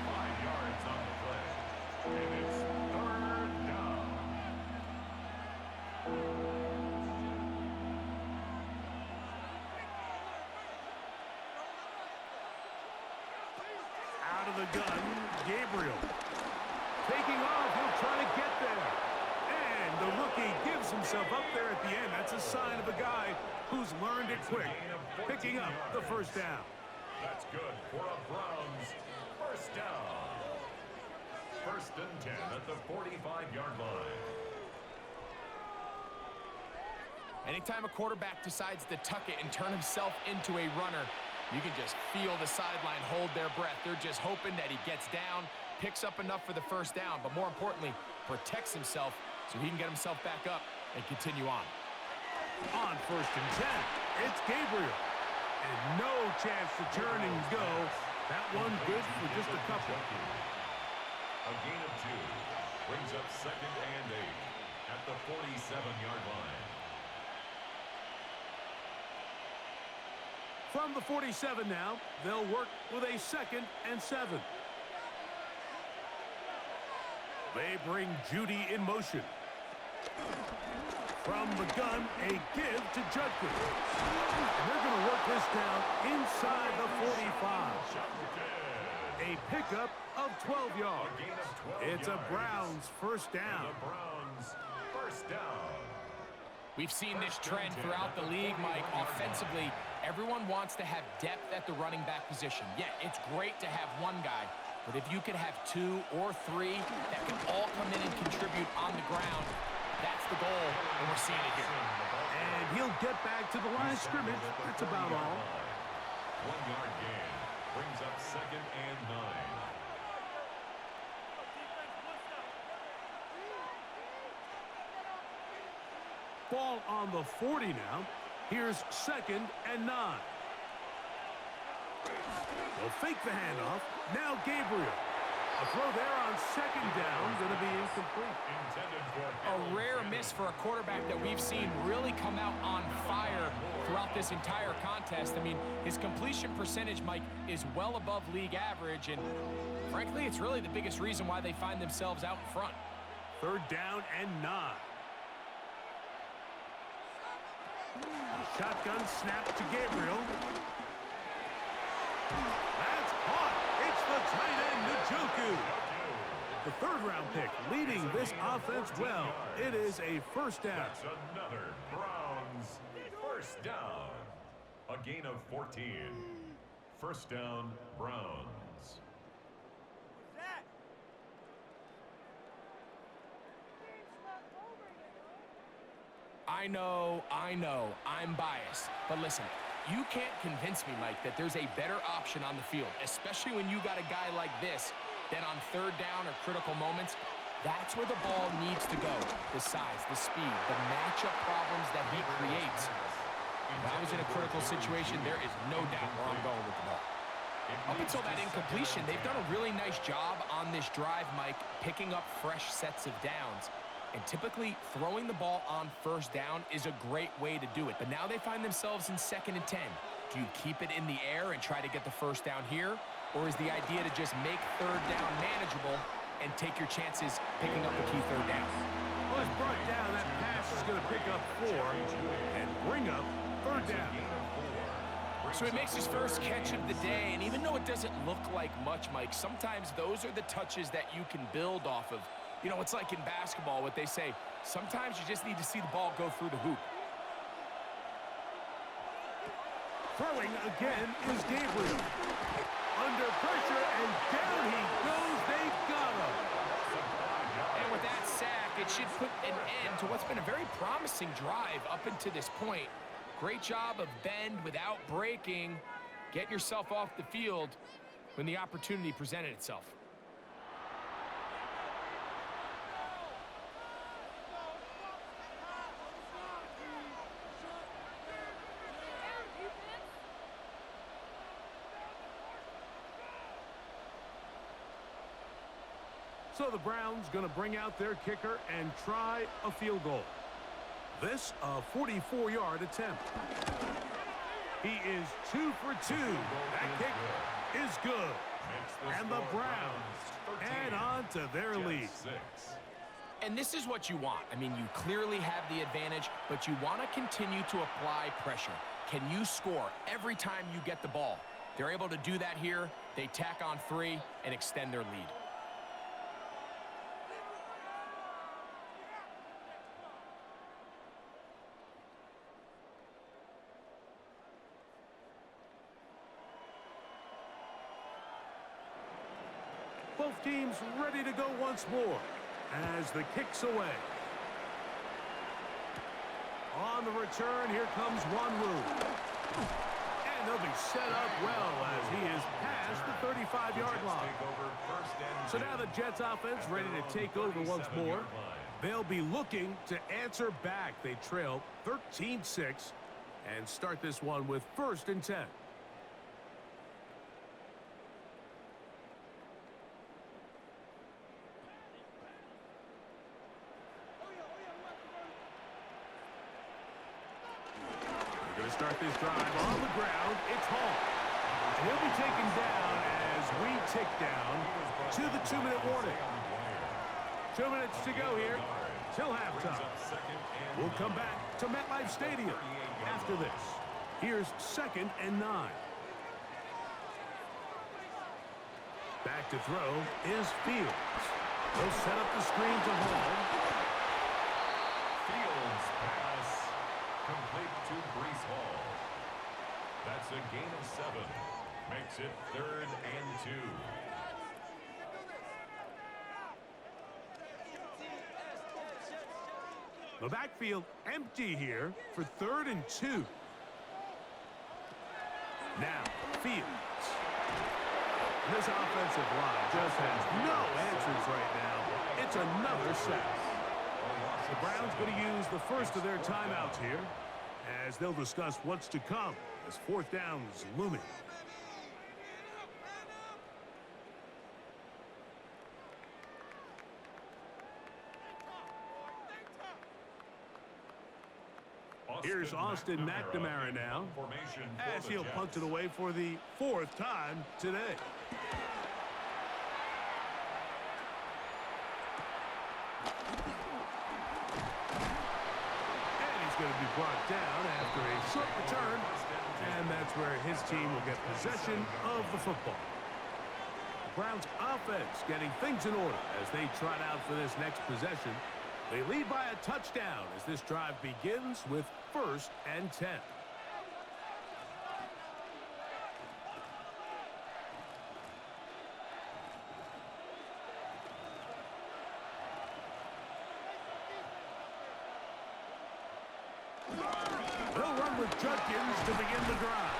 5 yards on the play. And it's third down. Out of the gun, Gabriel. Taking off, he'll try to get there. And the rookie gives himself up there at the end. That's a sign of a guy who's learned it quick. Picking up the first down. That's good for a Browns first down. First and 10 at the 45-yard line. Anytime a quarterback decides to tuck it and turn himself into a runner, you can just feel the sideline hold their breath. They're just hoping that he gets down, picks up enough for the first down, but more importantly, protects himself so he can get himself back up and continue on. On first and 10, it's Gabriel. And no chance to turn and go. That one good for just a couple. A gain of 2 brings up second and 8 at the 47-yard line. From the 47 now, they'll work with a second and 7. They bring Judy in motion. From the gun, a give to Judkins. And they're going to work this down inside the 45. A pickup of 12 yards. It's a Browns first down. The Browns first down. We've seen this trend throughout the league, Mike. Offensively, everyone wants to have depth at the running back position. Yeah, it's great to have one guy, but if you could have 2 or 3 that can all come in and contribute on the ground, that's the goal, and we're seeing it here. And he'll get back to the line of scrimmage. That's about all. 1-yard gain brings up second and 9. Ball on the 40 now. Here's second and 9. They'll fake the handoff. Now Gabriel. A throw there on second down, going to be incomplete. A rare miss for a quarterback that we've seen really come out on fire throughout this entire contest. I mean, his completion percentage, Mike, is well above league average, and frankly, it's really the biggest reason why they find themselves out in front. Third down and 9. Shotgun snap to Gabriel. That's caught. It's the tight end, Njoku. The third-round pick leading this offense well. It is a first down. That's another Browns first down. A gain of 14. First down, Browns. I know, I'm biased. But listen, you can't convince me, Mike, that there's a better option on the field, especially when you got a guy like this, that on third down or critical moments, that's where the ball needs to go. The size, the speed, the matchup problems that he creates. If I was in a critical situation, there is no doubt where I'm going with the ball. Up until that incompletion, they've done a really nice job on this drive, Mike, picking up fresh sets of downs. And typically, throwing the ball on first down is a great way to do it. But now they find themselves in second and 10. Do you keep it in the air and try to get the first down here? Or is the idea to just make third down manageable and take your chances picking up the key third down? Well, it's brought down. That pass is going to pick up 4 and bring up third down. So he makes his first catch of the day, and even though it doesn't look like much, Mike, sometimes those are the touches that you can build off of. You know, it's like in basketball, what they say, sometimes you just need to see the ball go through the hoop. Throwing again is Gabriel. Under pressure, and down he goes. They got him. And with that sack, it should put an end to what's been a very promising drive up until this point. Great job of bend without breaking, getting yourself off the field when the opportunity presented itself. So the Browns going to bring out their kicker and try a field goal. This a 44-yard attempt. He is 2 for 2. That kick is good. And the Browns add on to their lead. And this is what you want. I mean, you clearly have the advantage, but you want to continue to apply pressure. Can you score every time you get the ball? They're able to do that here. They tack on 3 and extend their lead. Both teams ready to go once more as the kick's away. On the return, here comes Wanwu. And they'll be set up well as he is past the 35-yard line. So now the Jets offense ready to take over once more. They'll be looking to answer back. They trail 13-6 and start this one with 1st and 10. Start this drive on the ground. It's Hall. And he'll be taken down as we tick down to the 2-minute warning. 2 minutes to go here till halftime. We'll come back to MetLife Stadium after this. Here's 2nd and 9. Back to throw is Fields. He'll set up the screen to Hall. Fields pass complete to Breece Hall. That's a gain of 7. Makes it 3rd and 2. The backfield empty here for 3rd and 2. Now, Fields. This offensive line just has no answers right now. It's another sack. The Browns going to use the first of their timeouts here as they'll discuss what's to come as 4th down is looming. Here's Austin McNamara now as he'll punt it away for the 4th time today. Going to be brought down after a short return, and that's where his team will get possession of the football. The Browns offense getting things in order as they trot out for this next possession. They lead by a touchdown as this drive begins with 1st and 10. Judkins to begin the drive.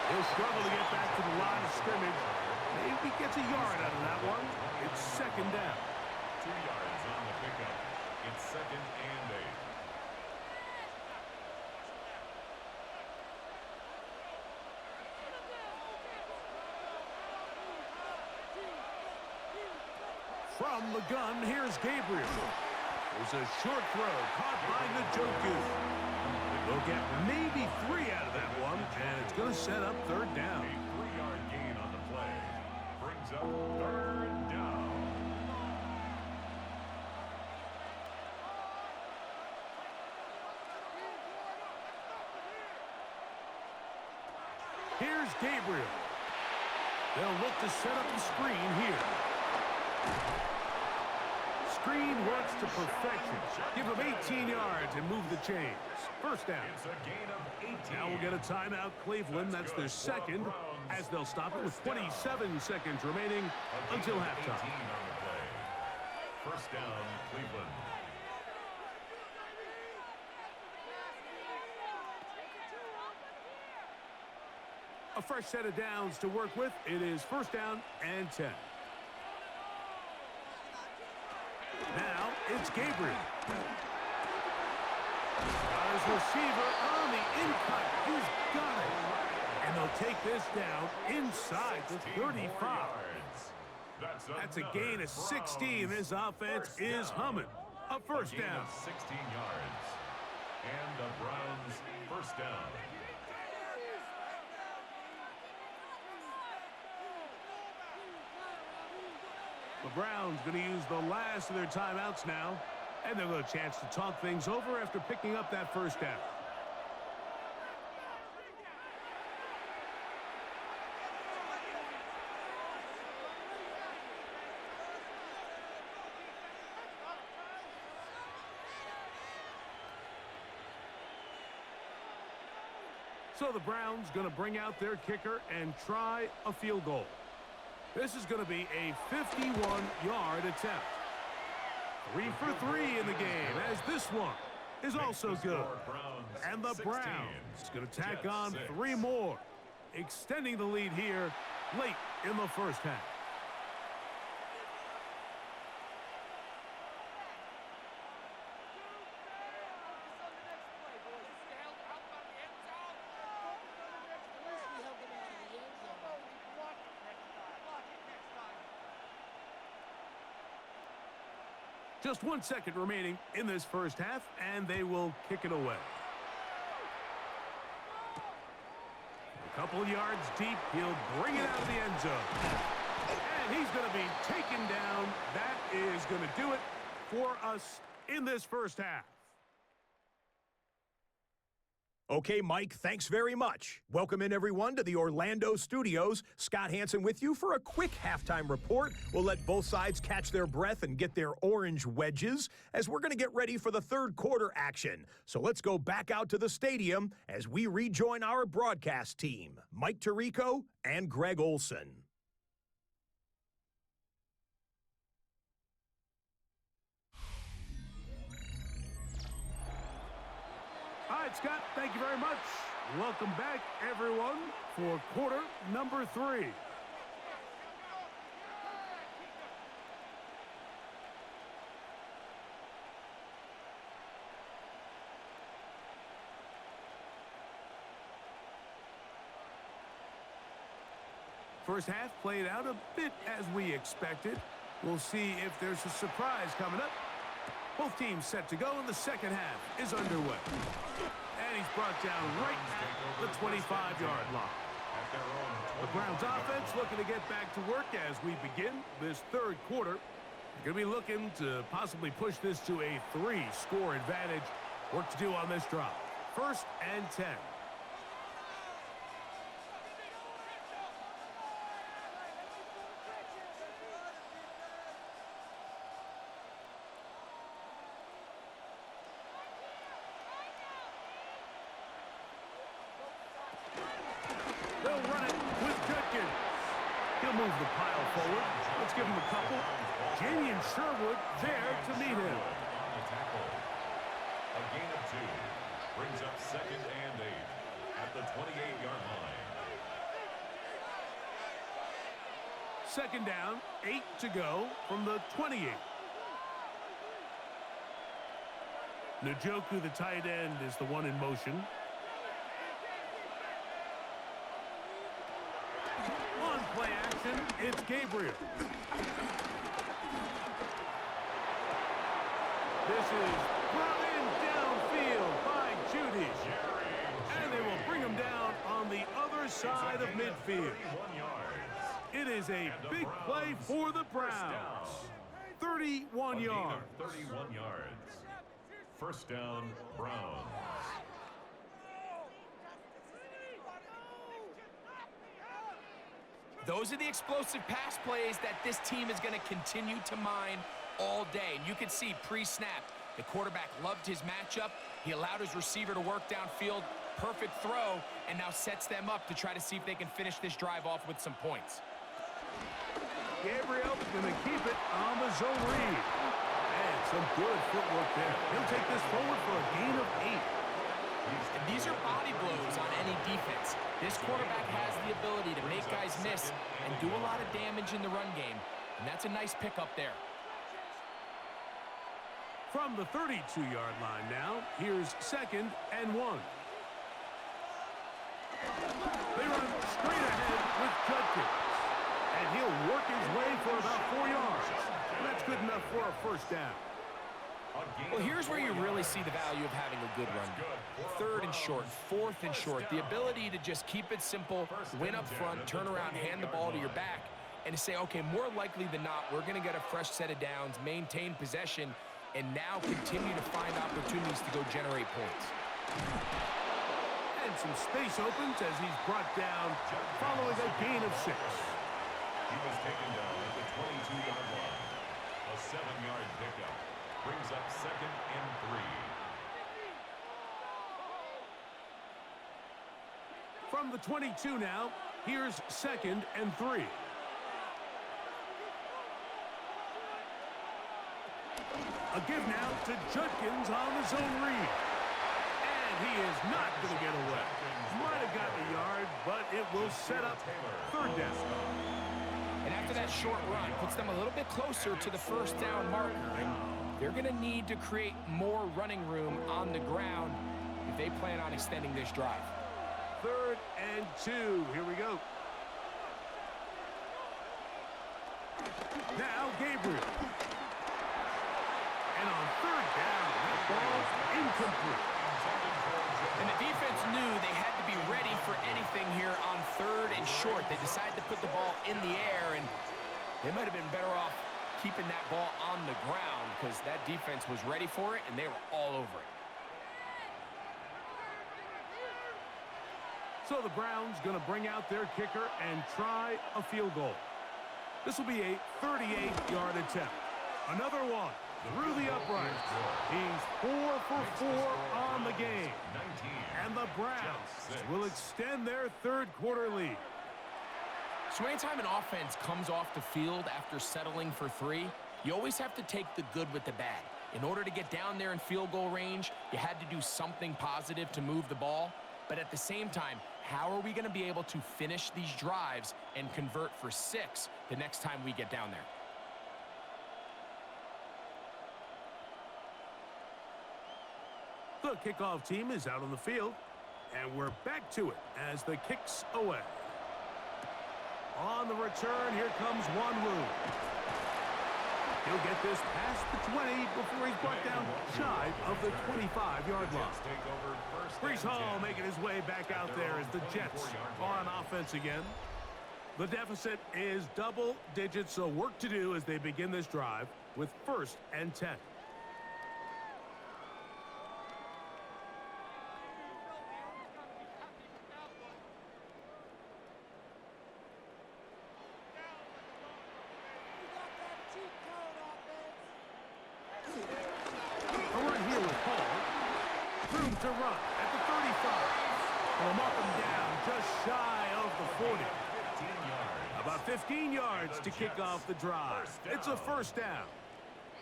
He'll struggle to get back to the line of scrimmage. Maybe gets a yard out of that one. It's 2nd down. 2 yards on the pickup. It's 2nd and 8. From the gun, here's Gabriel. There's a short throw caught by Njoku. They'll get maybe 3 out of that one, and it's going to set up 3rd down. A 3-yard gain on the play brings up 3rd down. Here's Gabriel. They'll look to set up the screen here. Screen works to perfection. Give them 18 yards and move the chains. First down. It's a gain of 18. Now we'll get a timeout, Cleveland. That's their second, as they'll stop it with 27 seconds remaining until halftime. First down, Cleveland. A fresh set of downs to work with. It is first down and 10. Now it's Gabriel. Got his receiver on the in-cut. He's got it. And they'll take this down inside the 35. That's a gain of 16. This offense is humming. A first down. 16 yards. And the Browns first down. The Browns going to use the last of their timeouts now, and they'll get a chance to talk things over after picking up that first down. So the Browns going to bring out their kicker and try a field goal. This is going to be a 51-yard attempt. 3 for 3 in the game, as this one is also good. And the Browns going to tack on 3 more, extending the lead here late in the first half. Just 1 second remaining in this first half, and they will kick it away. A couple yards deep, he'll bring it out of the end zone. And he's going to be taken down. That is going to do it for us in this first half. Okay, Mike, thanks very much. Welcome in, everyone, to the Orlando studios. Scott Hansen with you for a quick halftime report. We'll let both sides catch their breath and get their orange wedges as we're going to get ready for the third quarter action. So let's go back out to the stadium as we rejoin our broadcast team, Mike Tirico and Greg Olson. All right, Scott, thank you very much. Welcome back, everyone, for quarter number 3. First half played out a bit as we expected. We'll see if there's a surprise coming up. Both teams set to go, and the second half is underway. And he's brought down right at the 25-yard line. The Browns offense looking to get back to work as we begin this third quarter. They're going to be looking to possibly push this to a 3-score advantage. Work to do on this drive. First and 10. They'll run it with Judkins. He'll move the pile forward. Let's give him a couple. Jamie and Sherwood there to meet him. On the tackle. A gain of 2. Brings up second and 8 at the 28-yard line. Second down, 8 to go from the 28. Njoku, the tight end, is the one in motion. On play action, it's Gabriel. This is brought in downfield by Judy. And they will bring him down on the other side of midfield. It is a big play for the Browns. 31 yards. 31 yards. First down, Browns. Those are the explosive pass plays that this team is going to continue to mine all day. And you can see pre-snap, the quarterback loved his matchup. He allowed his receiver to work downfield. Perfect throw, and now sets them up to try to see if they can finish this drive off with some points. Gabriel's going to keep it on the zone read. And some good footwork there. He'll take this forward for a gain of 8. And these are body blows on any defense. This quarterback has the ability to make guys miss and do a lot of damage in the run game. And that's a nice pickup there. From the 32-yard line now, here's 2nd and 1. They run straight ahead with Judkins. And he'll work his way for about 4 yards. That's good enough for a first down. Well, here's where you really see the value of having a good run. 3rd and short, 4th and short. The ability to just keep it simple, win up front, turn around, hand the ball to your back, and to say, okay, more likely than not, we're going to get a fresh set of downs, maintain possession, and now continue to find opportunities to go generate points. And some space opens as he's brought down following a gain of 6. He was taken down at the 22-yard line. A 7-yard pickup brings up 2nd and 3. From the 22 now, here's 2nd and 3. A give now to Judkins on the zone read. And he is not going to get away. Might have gotten a yard, but it will set up 3rd down. And after that short run, puts them a little bit closer to the first down marker. And they're going to need to create more running room on the ground if they plan on extending this drive. 3rd and 2. Here we go. Now Gabriel. And on 3rd down, that ball's incomplete. And the defense knew they had to be ready for anything here on 3rd and short. They decided to put the ball in the air, and they might have been better off keeping that ball on the ground because that defense was ready for it, and they were all over it. So the Browns going to bring out their kicker and try a field goal. This will be a 38-yard attempt. Another one through the uprights. He's 4 for 4 on the game. And the Browns will extend their 3rd quarter lead. So anytime an offense comes off the field after settling for 3, you always have to take the good with the bad. In order to get down there in field goal range, you had to do something positive to move the ball. But at the same time, how are we going to be able to finish these drives and convert for 6 the next time we get down there? The kickoff team is out on the field, and we're back to it as the kick's away. On the return, here comes Wanwu. He'll get this past the 20 before he's brought down shy of the 25-yard line. Breece Hall making his way back out there as the Jets are on offense again. The deficit is double digits, so work to do as they begin this drive with 1st and 10. To run at the 35. They'll mark him down just shy of the 40. About 15 yards to kick off the drive. It's a 1st down.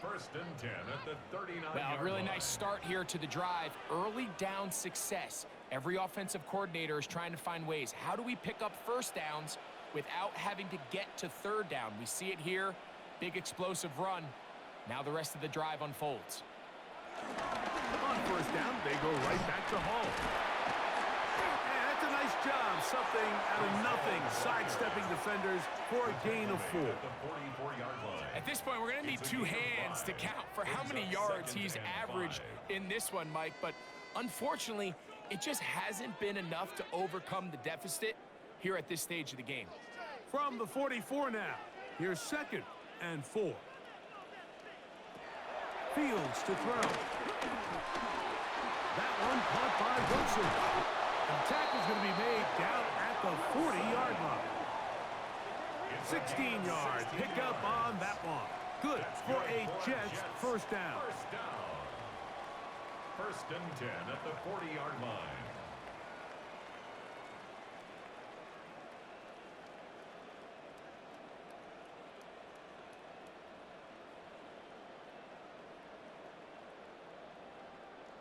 1st and 10 at the 39-yard Well, really line. nice start here to the drive. Early down success. Every offensive coordinator is trying to find ways. How do we pick up 1st downs without having to get to 3rd down? We see it here. Big explosive run. Now the rest of the drive unfolds. On 1st down, they go right back to Hall. And that's a nice job. Something out of nothing. Sidestepping defenders for a gain of 4. At this point, we're going to need 2 hands to count for how many yards he's averaged in this one, Mike. But unfortunately, it just hasn't been enough to overcome the deficit here at this stage of the game. From the 44 now, here's 2nd and 4. Fields to throw. That one caught by Wilson. The tackle's going to be made down at the 40-yard line. 16 yards. Pick up on that one. Good for a Jets first down. First and 10 at the 40-yard line.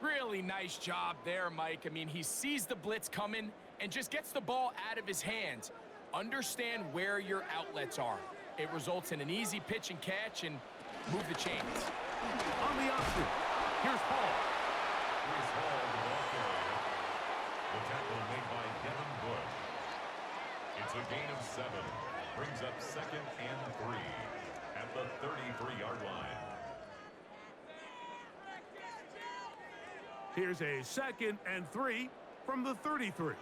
Really nice job there, Mike. I mean, he sees the blitz coming and just gets the ball out of his hands. Understand where your outlets are. It results in an easy pitch and catch and move the chains. On the option, here's Hall. Here's Hall, the ball carrier. The tackle made by Devin Bush. It's a gain of 7. Brings up 2nd and 3 at the 33-yard line. Here's a 2nd and 3 from the 33.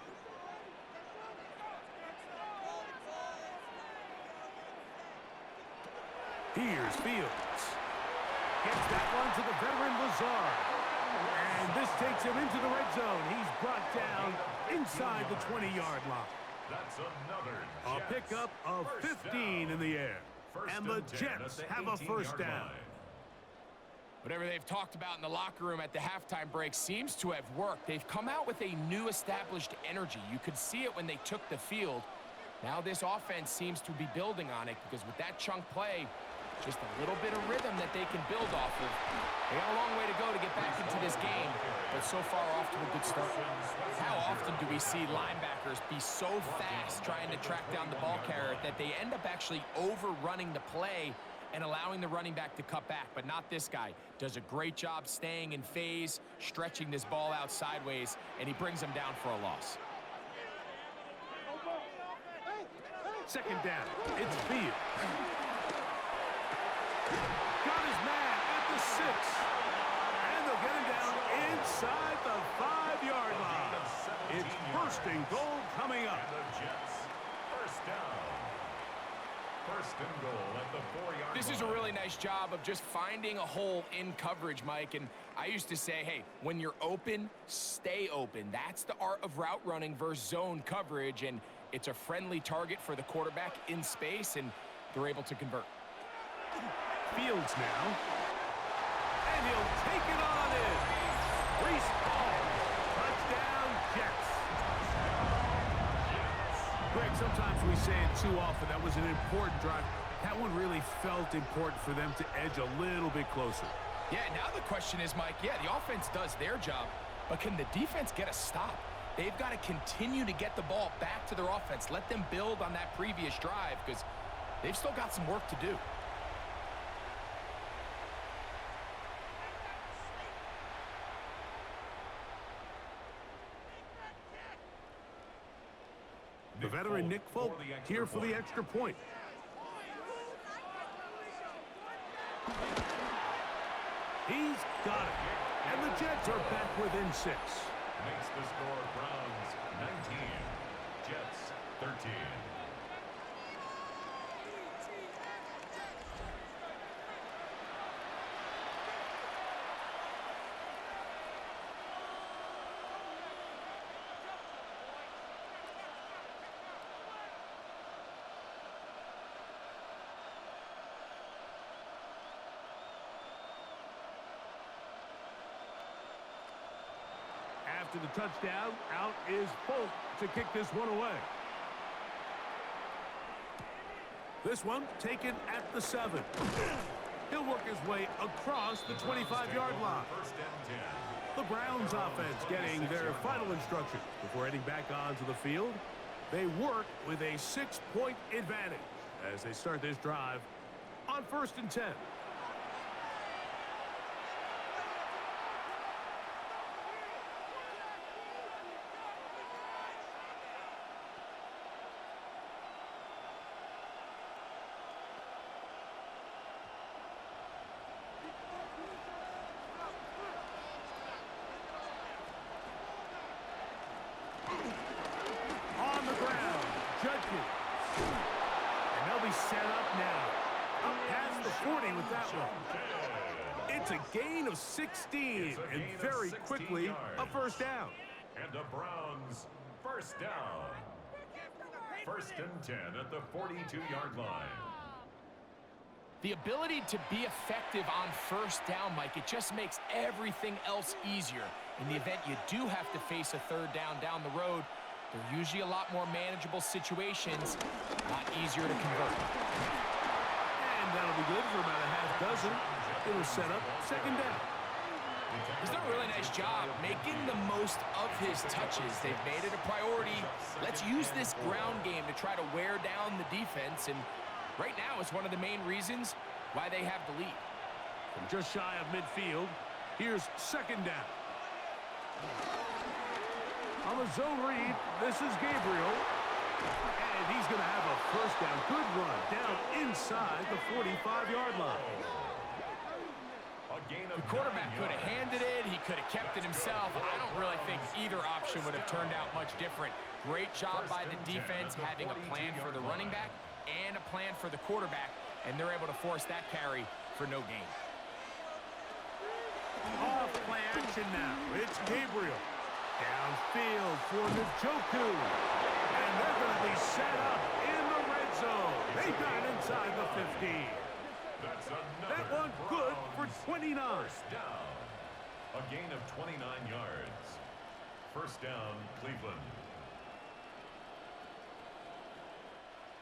Here's Fields. Gets that one to the veteran Lazard. And this takes him into the red zone. He's brought down inside the 20-yard line. That's another A pickup of 15 in the air. And the Jets have a first down. Whatever they've talked about in the locker room at the halftime break seems to have worked. They've come out with a new established energy. You could see it when they took the field. Now this offense seems to be building on it because with that chunk play, just a little bit of rhythm that they can build off of. They got a long way to go to get back into this game, but so far off to a good start. How often do we see linebackers be so fast trying to track down the ball carrier that they end up actually overrunning the play and allowing the running back to cut back? But not this guy. Does a great job staying in phase, stretching this ball out sideways, and he brings him down for a loss. Second down. It's Fields. Got his man at the 6. And they'll get him down inside the 5-yard line. It's first and goal coming up. And the Jets, first down. First and goal at the 4-yard line. This is a really nice job of just finding a hole in coverage, Mike. And I used to say, hey, when you're open, stay open. That's the art of route running versus zone coverage. And it's a friendly target for the quarterback in space, and they're able to convert. Fields now. And he'll take it on in. Reese Hall. Touchdown, Jets. Greg, sometimes we say it too often. That was an important drive. That one really felt important for them to edge a little bit closer. Yeah, now the question is, Mike, yeah, the offense does their job, but can the defense get a stop? They've got to continue to get the ball back to their offense. Let them build on that previous drive because they've still got some work to do. The veteran Nick Folk here for the extra point. He's got it. And the Jets are back within 6. Makes the score Browns 19, Jets 13. After the touchdown, out is Folk to kick this one away. This one taken at the 7. He'll work his way across the 25-yard line. First and 10. The Browns offense getting their final instructions before heading back onto the field. They work with a 6-point advantage as they start this drive on first and 10. On the ground, Judkins. And they'll be set up now. Up past the 40 with that one. It's a gain of 16, and very quickly a first down. And the Browns first down. First and 10 at the 42-yard line. The ability to be effective on first down, Mike, it just makes everything else easier. In the event you do have to face a third down the road, they're usually a lot more manageable situations, a lot easier to convert. And that'll be good for about a half dozen. It will set up second down. He's done a really nice job making the most of his touches. They've made it a priority. Let's use this ground game to try to wear down the defense, and right now it's one of the main reasons why they have the lead. From just shy of midfield, here's second down. On the zone read, this is Gabriel. And he's going to have a first down. Good run down inside the 45-yard line. The quarterback could have handed it. He could have kept it himself. I don't really think either option would have turned out much different. Great job by the defense having a plan for the running back and a plan for the quarterback, and they're able to force that carry for no gain. Off play action now. It's Gabriel. Downfield for Njoku. And they're going to be set up in the red zone. They got it inside the 15. That one good for 29. First down. A gain of 29 yards. First down, Cleveland.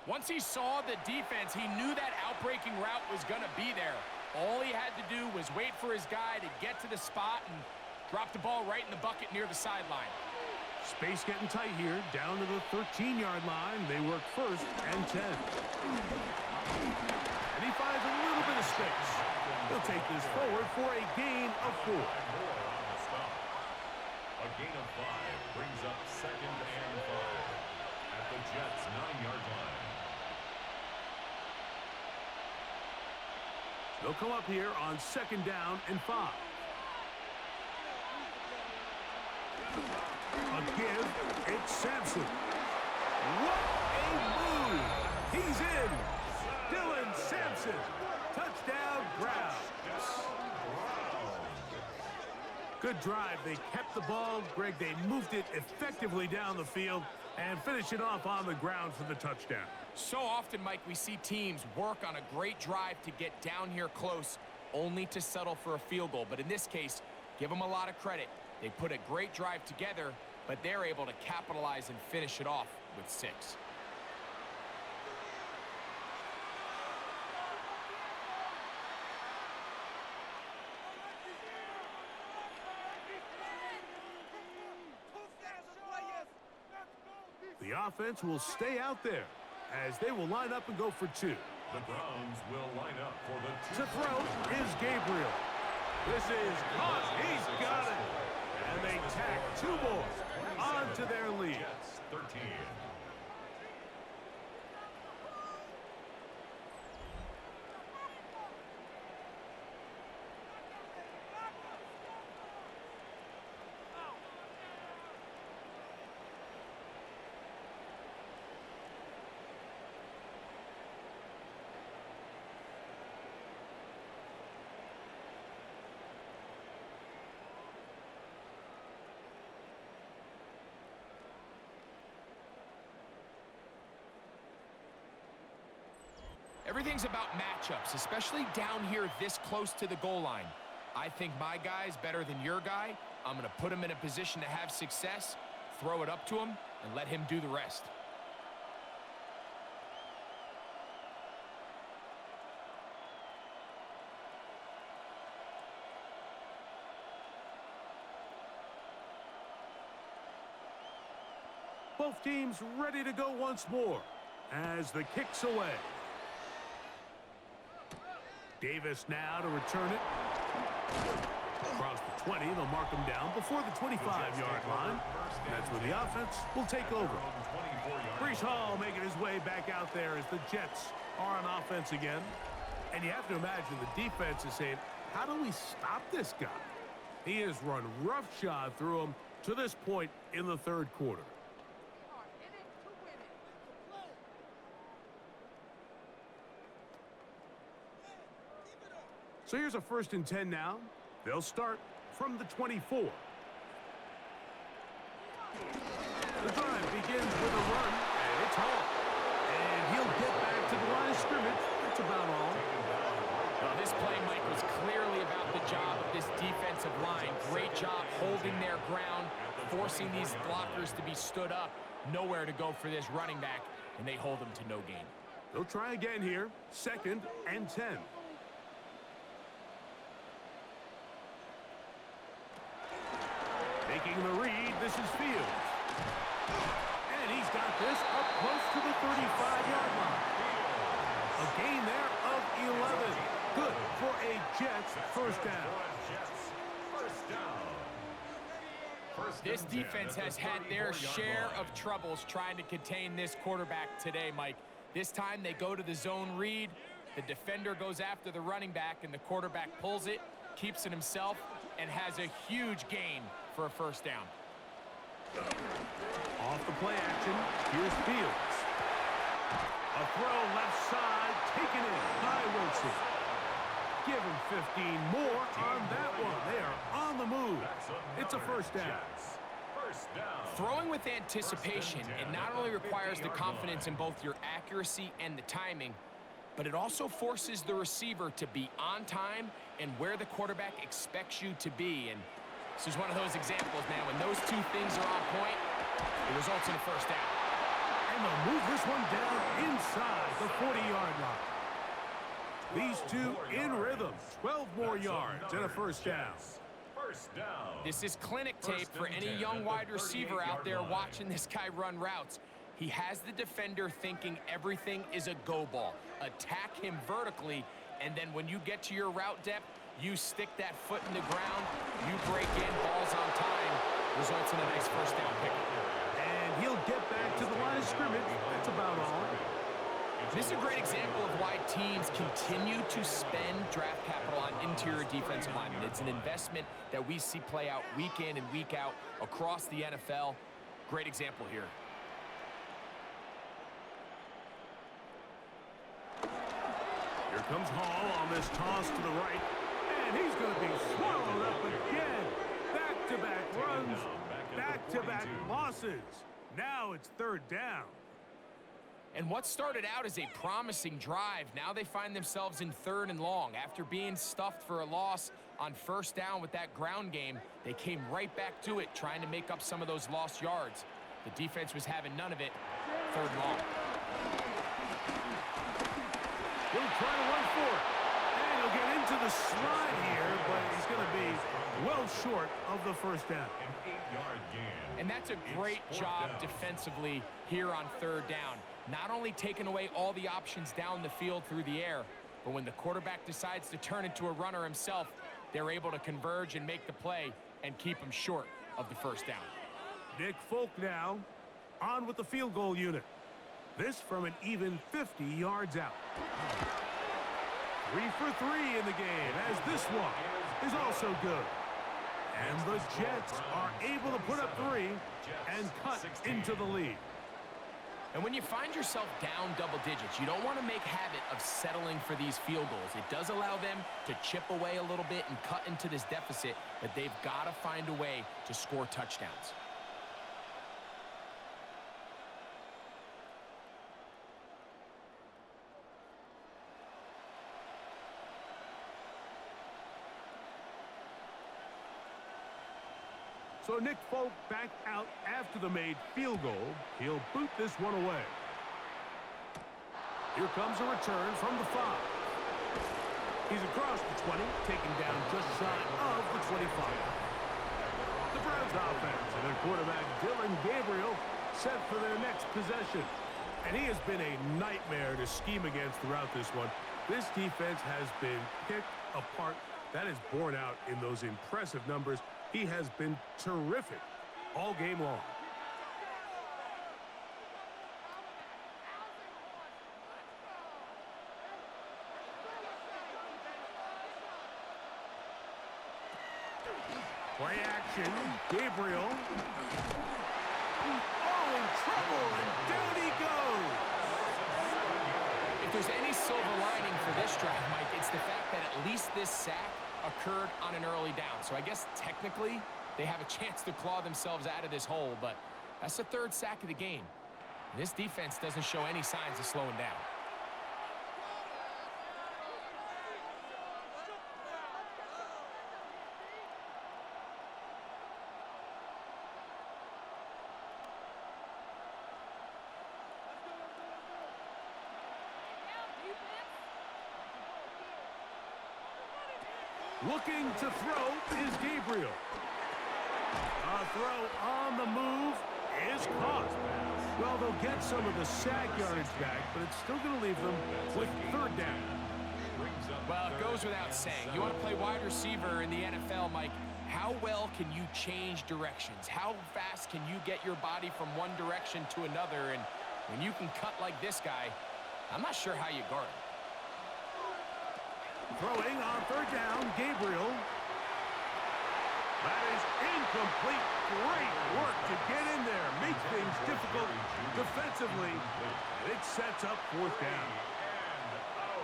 Once he saw the defense, he knew that outbreaking route was going to be there. All he had to do was wait for his guy to get to the spot and drop the ball right in the bucket near the sideline. Space getting tight here, down to the 13-yard line. They work first and 10. And he finds a little bit of space. He'll take this forward for a gain of 4. A gain of 5 brings up second and 5 at the Jets' 9-yard line. They'll come up here on second down and 5. A give, it's Sampson. What a move! He's in! Dylan Sampson, touchdown Browns. Good drive. They kept the ball. Greg, they moved it effectively down the field and finish it off on the ground for the touchdown. So often, Mike, we see teams work on a great drive to get down here close, only to settle for a field goal. But in this case, give them a lot of credit. They put a great drive together, but they're able to capitalize and finish it off with 6. The offense will stay out there as they will line up and go for 2. The Browns will line up for the 2. To throw is Gabriel. This is caught. He's got it. And they tack 2 more onto their lead. Jets 13. Everything's about matchups, especially down here this close to the goal line. I think my guy's better than your guy. I'm going to put him in a position to have success, throw it up to him, and let him do the rest. Both teams ready to go once more as the kick's away. Davis now to return it. Across the 20, they'll mark him down before the 25-yard line. That's where the offense will take over. Breece Hall making his way back out there as the Jets are on offense again. And you have to imagine the defense is saying, how do we stop this guy? He has run roughshod through him to this point in the third quarter. So here's a 1st and 10 now. They'll start from the 24. The drive begins with a run, and it's Hall. This play, Mike, was clearly about the job of this defensive line. Great job holding their ground, forcing these blockers to be stood up. Nowhere to go for this running back, and they hold him to no gain. They'll try again here. 2nd and 10. Making the read, this is Fields. And he's got this up close to the 35-yard line. A gain there of 11. Good for a Jets first down. This defense has had their share of troubles trying to contain this quarterback today, Mike. This time they go to the zone read. The defender goes after the running back, and the quarterback pulls it, keeps it himself, and has a huge gain for a first down. Off the play action, here's Fields. A throw left side, taken in by Wilson. Give him 15 more on that one. They are on the move. It's a first down. Throwing with anticipation, it not only requires the confidence in both your accuracy and the timing, but it also forces the receiver to be on time and where the quarterback expects you to be. And this is one of those examples, man. When those two things are on point, it results in a first down. And they'll move this one down inside the 40-yard line. These two in rhythm. 12 more yards and a first down. This is clinic tape for any young wide receiver out there watching this guy run routes. He has the defender thinking everything is a go ball. Attack him vertically, and then when you get to your route depth, you stick that foot in the ground, you break in, balls on time, results in a nice first down pickup. And he'll get back to the line of scrimmage. That's about all. This is a great example of why teams continue to spend draft capital on interior defensive linemen. It's an investment that we see play out week in and week out across the NFL. Great example here. Here comes Hall on this toss to the right. And he's going to be swallowed up again. Back-to-back runs, back-to-back losses. Now it's 3rd down. And what started out as a promising drive, now they find themselves in 3rd and long. After being stuffed for a loss on first down with that ground game, they came right back to it, trying to make up some of those lost yards. The defense was having none of it. 3rd and long. He'll try to run for it. And he'll get into the slide here, but he's going to be well short of the first down. An 8-yard gain. And that's a great job defensively here on 3rd down. Not only taking away all the options down the field through the air, but when the quarterback decides to turn into a runner himself, they're able to converge and make the play and keep him short of the first down. Nick Folk now on with the field goal unit. This from an even 50 yards out. 3 for 3 in the game, as this one is also good. And the Jets are able to put up 3 and cut into the lead. And when you find yourself down double digits, you don't want to make habit of settling for these field goals. It does allow them to chip away a little bit and cut into this deficit, but they've got to find a way to score touchdowns. So Nick Folk back out after the made field goal. He'll boot this one away. Here comes a return from the 5. He's across the 20, taken down just shy of the 25. The Browns offense and their quarterback Dylan Gabriel set for their next possession. And he has been a nightmare to scheme against throughout this one. This defense has been picked apart. That is borne out in those impressive numbers. He has been terrific all game long. Play action. Gabriel. Oh, in trouble, and down he goes. If there's any silver lining for this drive, Mike, it's the fact that at least this sack occurred on an early down. So I guess technically they have a chance to claw themselves out of this hole, but that's the 3rd sack of the game. And this defense doesn't show any signs of slowing down. Looking to throw is Gabriel. A throw on the move is caught. Well, they'll get some of the sack yardage back, but it's still going to leave them with third down. Well, it goes without saying. You want to play wide receiver in the NFL, Mike, how well can you change directions? How fast can you get your body from one direction to another? And when you can cut like this guy, I'm not sure how you guard him. Throwing on third down, Gabriel. That is incomplete. Great work to get in there. Make things difficult defensively. And it sets up fourth down.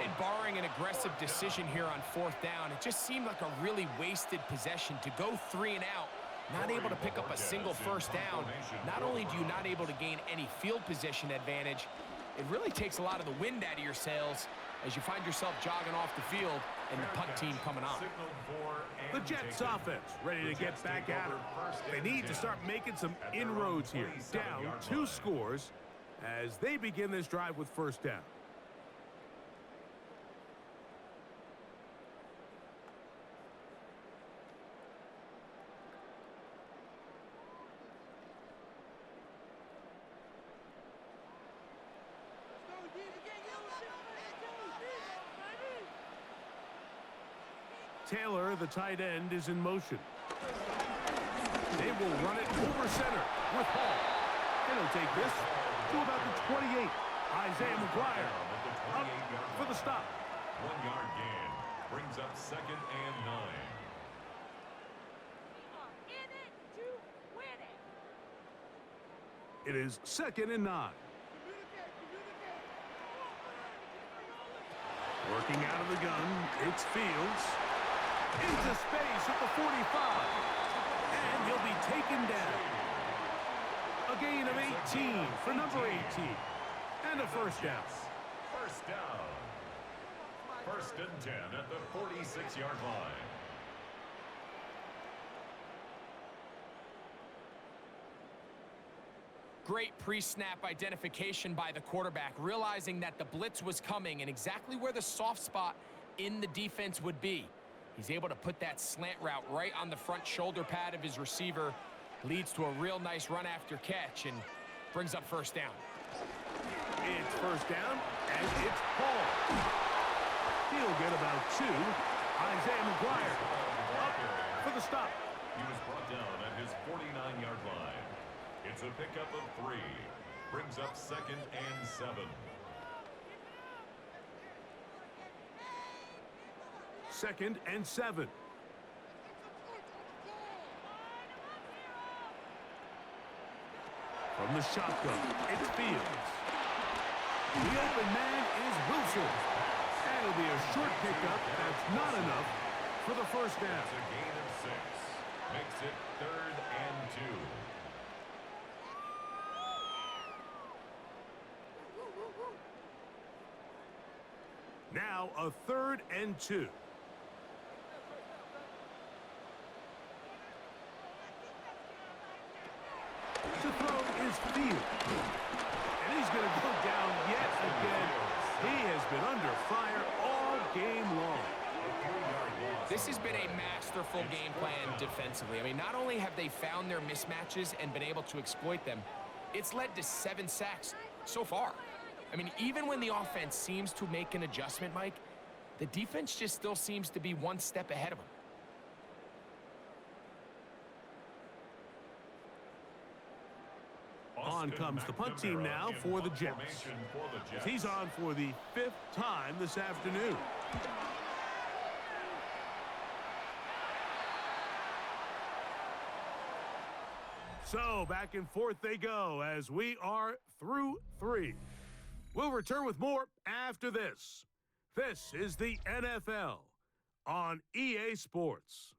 And barring an aggressive decision here on fourth down, it just seemed like a really wasted possession to go 3 and out, not able to pick up a single first down. Not only do you not able to gain any field position advantage, it really takes a lot of the wind out of your sails as you find yourself jogging off the field and the punt team coming on. The Jets offense ready to get back at it. They need to start making some inroads here. Down 2 scores as they begin this drive with first down. Taylor, the tight end, is in motion. They will run it over center with Hall. And he'll take this to about the 28. Isaiah McGuire up for the stop. 1-yard gain brings up 2nd and 9. It is 2nd and 9. Working out of the gun, it's Fields. Into space at the 45. And he'll be taken down. A gain of 18 for number 18. And a first down. First down. 1st and 10 at the 46-yard line. Great pre-snap identification by the quarterback, realizing that the blitz was coming and exactly where the soft spot in the defense would be. He's able to put that slant route right on the front shoulder pad of his receiver. Leads to a real nice run after catch and brings up first down. It's first down, and it's Hall. He'll get about 2. Isaiah McGuire up for the stop. He was brought down at his 49-yard line. It's a pickup of 3. Brings up 2nd and 7. 2nd and 7. From the shotgun, it's Fields. The open man is Wilson. That'll be a short pickup. That's not enough for the first down. It's a gain of 6. Makes it 3rd and 2. Now a 3rd and 2. To throw is Fields. And he's going to go down yet again. He has been under fire all game long. This has been a masterful game plan defensively. I mean, not only have they found their mismatches and been able to exploit them, it's led to 7 sacks so far. I mean, even when the offense seems to make an adjustment, Mike, the defense just still seems to be one step ahead of them. On comes the punt team now for the Jets. He's on for the 5th time this afternoon. So back and forth they go as we are through 3. We'll return with more after this. This is the NFL on EA Sports.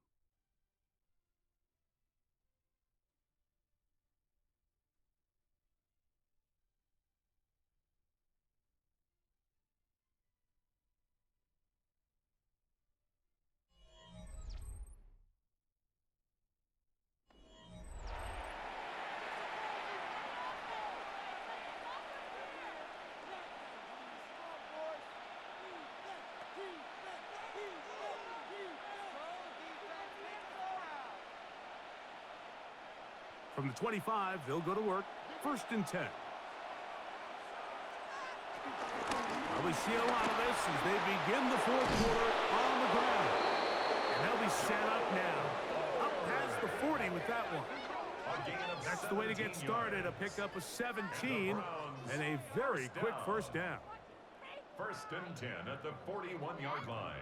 From the 25, they'll go to work. 1st and 10. Well, we see a lot of this as they begin the 4th quarter on the ground. And they'll be set up now. Up past the 40 with that one. That's the way to get started. A pickup of 17 and a very quick first down. 1st and 10 at the 41-yard line.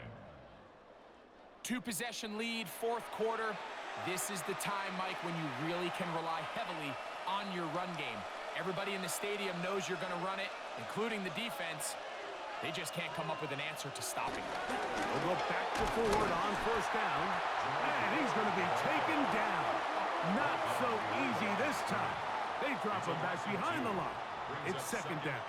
2-possession lead, 4th quarter. This is the time, Mike, when you really can rely heavily on your run game. Everybody in the stadium knows you're going to run it, including the defense. They just can't come up with an answer to stopping it. They'll go back to forward on 1st down. And he's going to be taken down. Not so easy this time. They drop him back behind the line. It's 2nd down.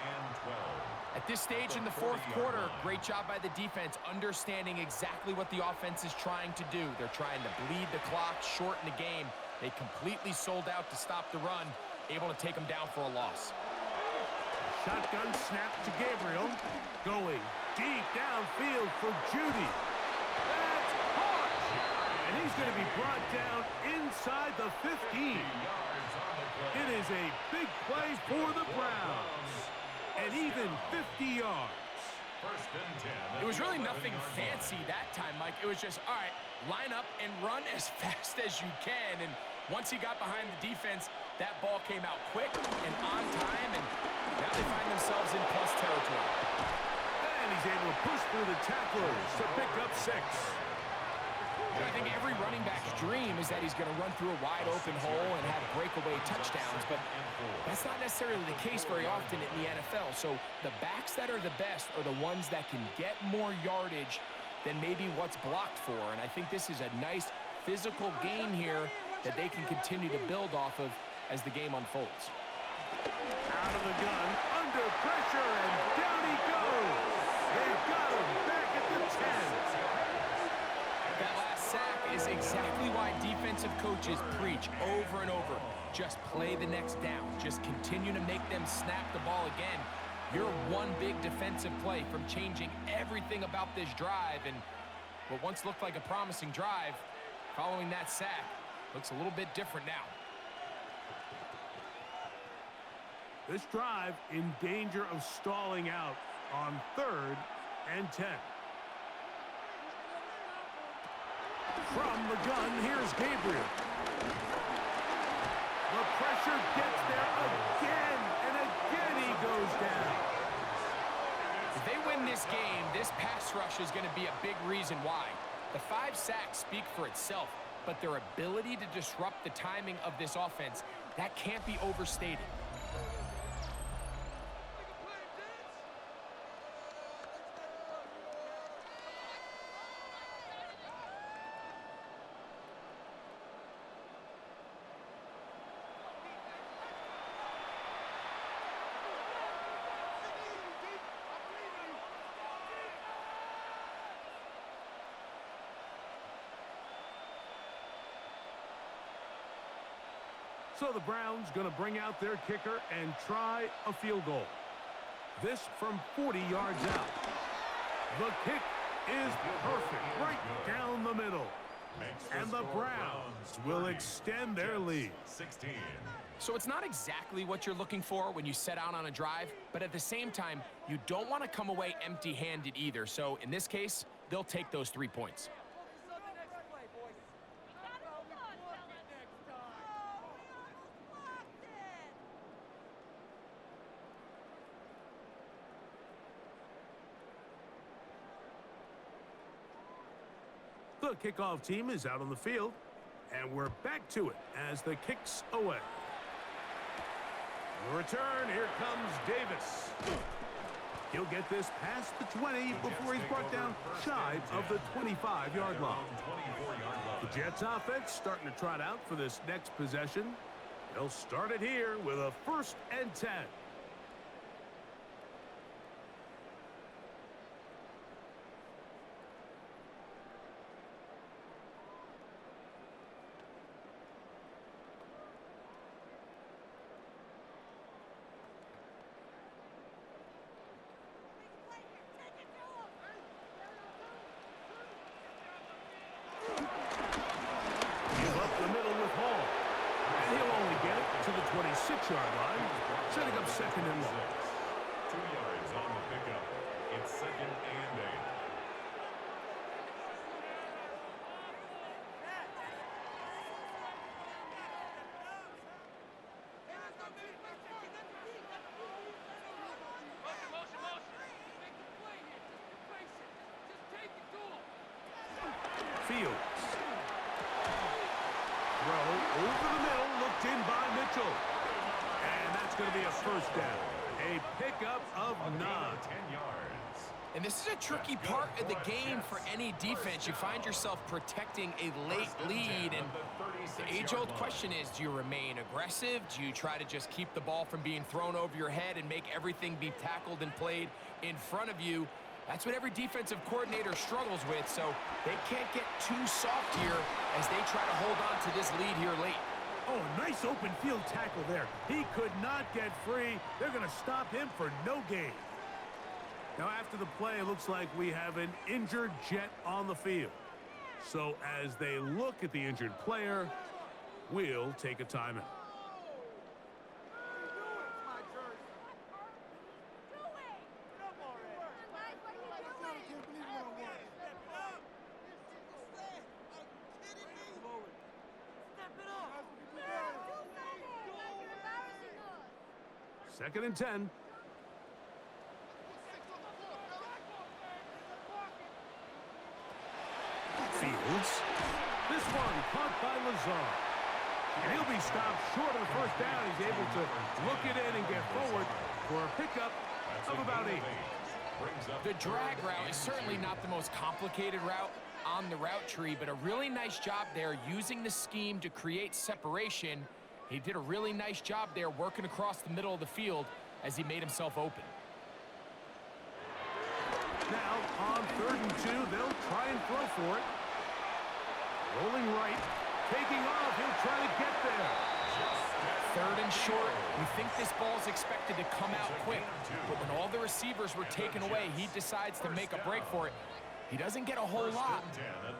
At this stage in the 4th quarter, great job by the defense, understanding exactly what the offense is trying to do. They're trying to bleed the clock, shorten the game. They completely sold out to stop the run, able to take them down for a loss. Shotgun snap to Gabriel. Going deep downfield for Judy. That's caught. And he's going to be brought down inside the 15. It is a big play for the Browns. And even 50 yards. 1st and 10. It was really nothing fancy that time, Mike. It was just, all right, line up and run as fast as you can. And once he got behind the defense, that ball came out quick and on time, and now they find themselves in plus territory. And he's able to push through the tacklers to pick up 6. I think every running back's dream is that he's going to run through a wide-open hole and have breakaway touchdowns, but that's not necessarily the case very often in the NFL. So the backs that are the best are the ones that can get more yardage than maybe what's blocked for, and I think this is a nice physical gain here that they can continue to build off of as the game unfolds. Out of the gun, under pressure, and down he goes. They've got him back at the 10. That last sack is exactly why defensive coaches preach over and over. Just play the next down. Just continue to make them snap the ball again. You're one big defensive play from changing everything about this drive, and what once looked like a promising drive, following that sack, looks a little bit different now. This drive in danger of stalling out on 3rd and 10. From the gun, here's Gabriel. The pressure gets there again, and again he goes down. If they win this game, this pass rush is going to be a big reason why. The 5 sacks speak for itself, but their ability to disrupt the timing of this offense, that can't be overstated. So the Browns going to bring out their kicker and try a field goal. This from 40 yards out. The kick is perfect, right down the middle. And the Browns will extend their lead. 16. So it's not exactly what you're looking for when you set out on a drive, but at the same time, you don't want to come away empty-handed either. So in this case, they'll take those 3 points. The kickoff team is out on the field, and we're back to it as the kick's away. The return, here comes Davis. He'll get this past the 20 before he's brought down shy of the 25-yard line. The Jets offense starting to trot out for this next possession. They'll start it here with a 1st and 10. 6-yard line, setting up second and long. 2 yards on the pickup. It's second and 8. Fields. Throw over the middle, looked in by Mitchell. And that's going to be a first down. A pickup of 9. 10 yards. And this is a tricky part of the game for any defense. You find yourself protecting a late lead, and the age-old question is, do you remain aggressive? Do you try to just keep the ball from being thrown over your head and make everything be tackled and played in front of you? That's what every defensive coordinator struggles with, so they can't get too soft here as they try to hold on to this lead here late. Oh, nice open field tackle there. He could not get free. They're going to stop him for no gain. Now, after the play, it looks like we have an injured Jet on the field. So as they look at the injured player, we'll take a timeout. Second and 10. Fields. This one caught by Lazar. And he'll be stopped short of the first down. He's able to look it in and get forward for a pickup of about 8. The drag route is certainly not the most complicated route on the route tree, but a really nice job there using the scheme to create separation. He did a really nice job there working across the middle of the field as he made himself open. Now, on 3rd and 2, they'll try and throw for it. Rolling right, taking off, he'll try to get there. 3rd and short, you think this ball's expected to come out quick, but when all the receivers were taken away, he decides to make a break for it. He doesn't get a whole lot,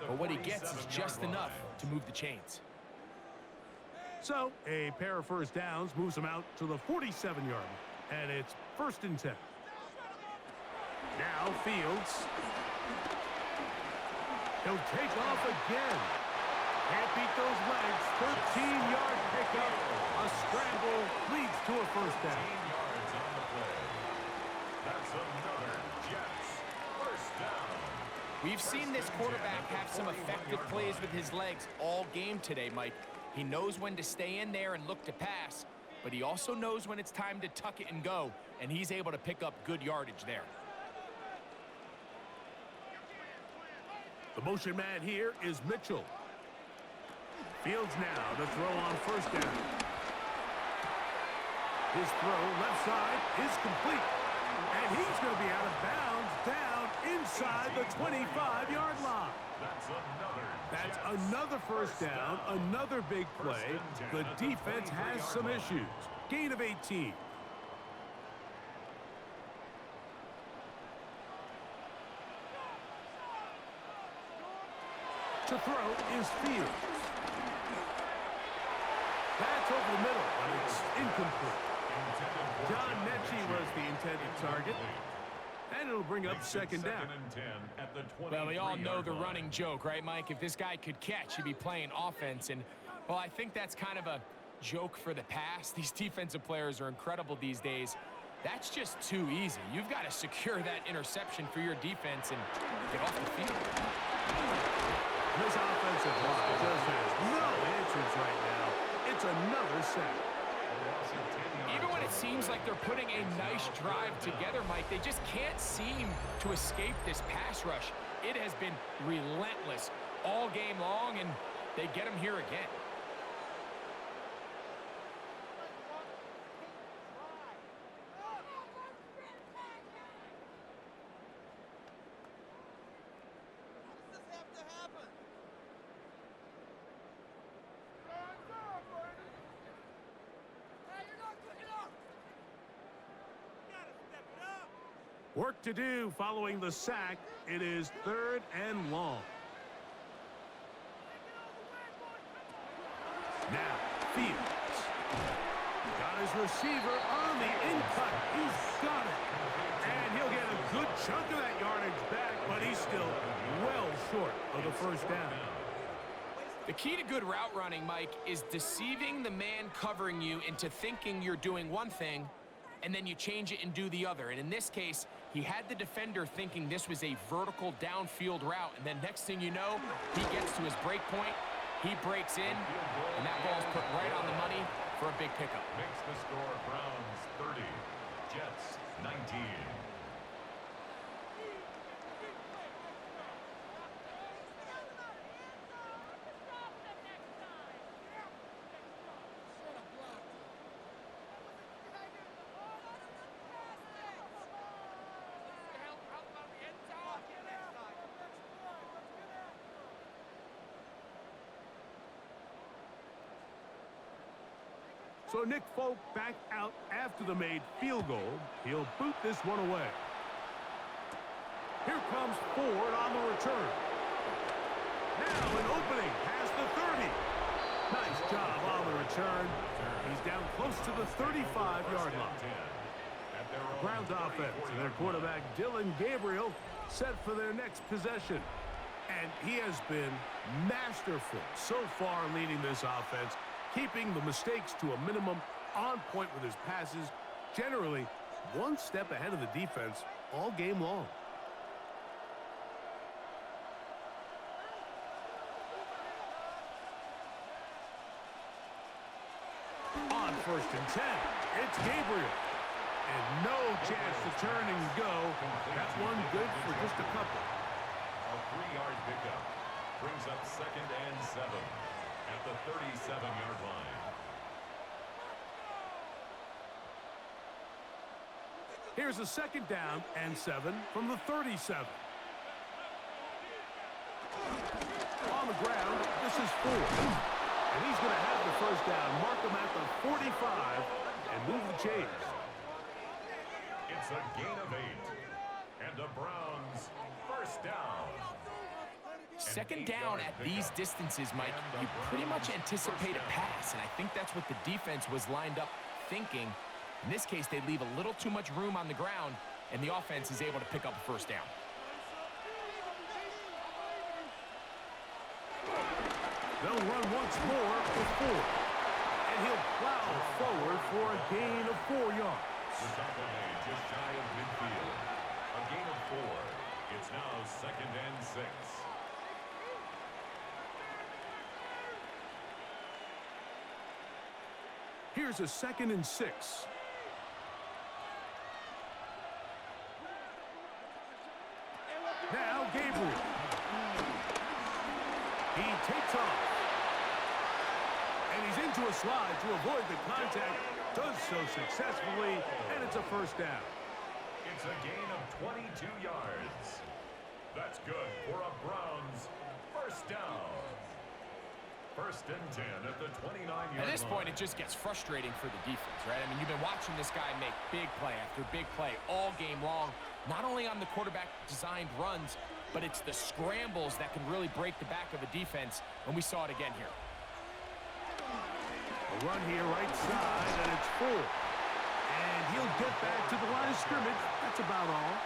but what he gets is just enough to move the chains. So, a pair of first downs moves him out to the 47-yard line, and it's 1st and 10. Now, Fields. He'll take off again. Can't beat those legs. 13-yard pickup. A scramble leads to a first down. 10 yards on the play. That's another Jets first down. We've seen this quarterback have some effective plays with his legs all game today, Mike. He knows when to stay in there and look to pass, but he also knows when it's time to tuck it and go, and he's able to pick up good yardage there. The motion man here is Mitchell. Fields now to throw on first down. His throw left side is complete. And he's going to be out of bounds down inside the 25-yard line. That's another first down, another big play. The defense has some issues. Gain of 18. To throw is Fields. That's over the middle, but it's incomplete. John Mechie was the intended target. And it'll bring up second down. Well, we all know the running joke, right, Mike? If this guy could catch, he'd be playing offense. And, well, I think that's kind of a joke for the past. These defensive players are incredible these days. That's just too easy. You've got to secure that interception for your defense and get off the field. This offensive line just has no answers right now. It's another sack. Even when it seems like they're putting a nice drive together, Mike, they just can't seem to escape this pass rush. It has been relentless all game long, and they get them here again. Work to do following the sack. It is 3rd and long. Now, Fields. Got receiver on the in-cut. He's got it. And he'll get a good chunk of that yardage back, but he's still well short of the first down. The key to good route running, Mike, is deceiving the man covering you into thinking you're doing one thing, and then you change it and do the other. And in this case, he had the defender thinking this was a vertical downfield route, and then next thing you know, he gets to his break point, he breaks in, and that ball's put right on the money for a big pickup. Makes the score Browns 30, Jets 19. So Nick Folk back out after the made field goal. He'll boot this one away. Here comes Ford on the return. Now an opening past the 30. Nice job on the return. He's down close to the 35-yard line. The Browns offense and their quarterback Dylan Gabriel set for their next possession. And he has been masterful so far leading this offense, keeping the mistakes to a minimum, on point with his passes, generally one step ahead of the defense all game long. On 1st and 10, it's Gabriel. And no chance to turn and go. That one good for just a couple. A 3-yard pickup brings up 2nd and 7 at the 37-yard line. Here's a 2nd down and 7 from the 37. On the ground, this is Ford. And he's going to have the first down, mark him at the 45, and move the chains. It's a gain of 8. And the Browns first down. 2nd down at these distances, Mike, you pretty much anticipate a pass, and I think that's what the defense was lined up thinking. In this case, they leave a little too much room on the ground, and the offense is able to pick up a first down. They'll run once more with Ford. And he'll plow forward for a gain of 4 yards. The tackle made just shy of midfield. A gain of 4. It's now 2nd and 6. Here's a 2nd and 6. Now Gabriel. He takes off. And he's into a slide to avoid the contact. Does so successfully, and it's a first down. It's a gain of 22 yards. That's good for a Browns first down. 1st and 10 at the 29-yard line. At this point, it just gets frustrating for the defense, right? I mean, you've been watching this guy make big play after big play all game long, not only on the quarterback-designed runs, but it's the scrambles that can really break the back of a defense, and we saw it again here. A run here right side, and it's Ford. And he'll get back to the line of scrimmage. That's about all.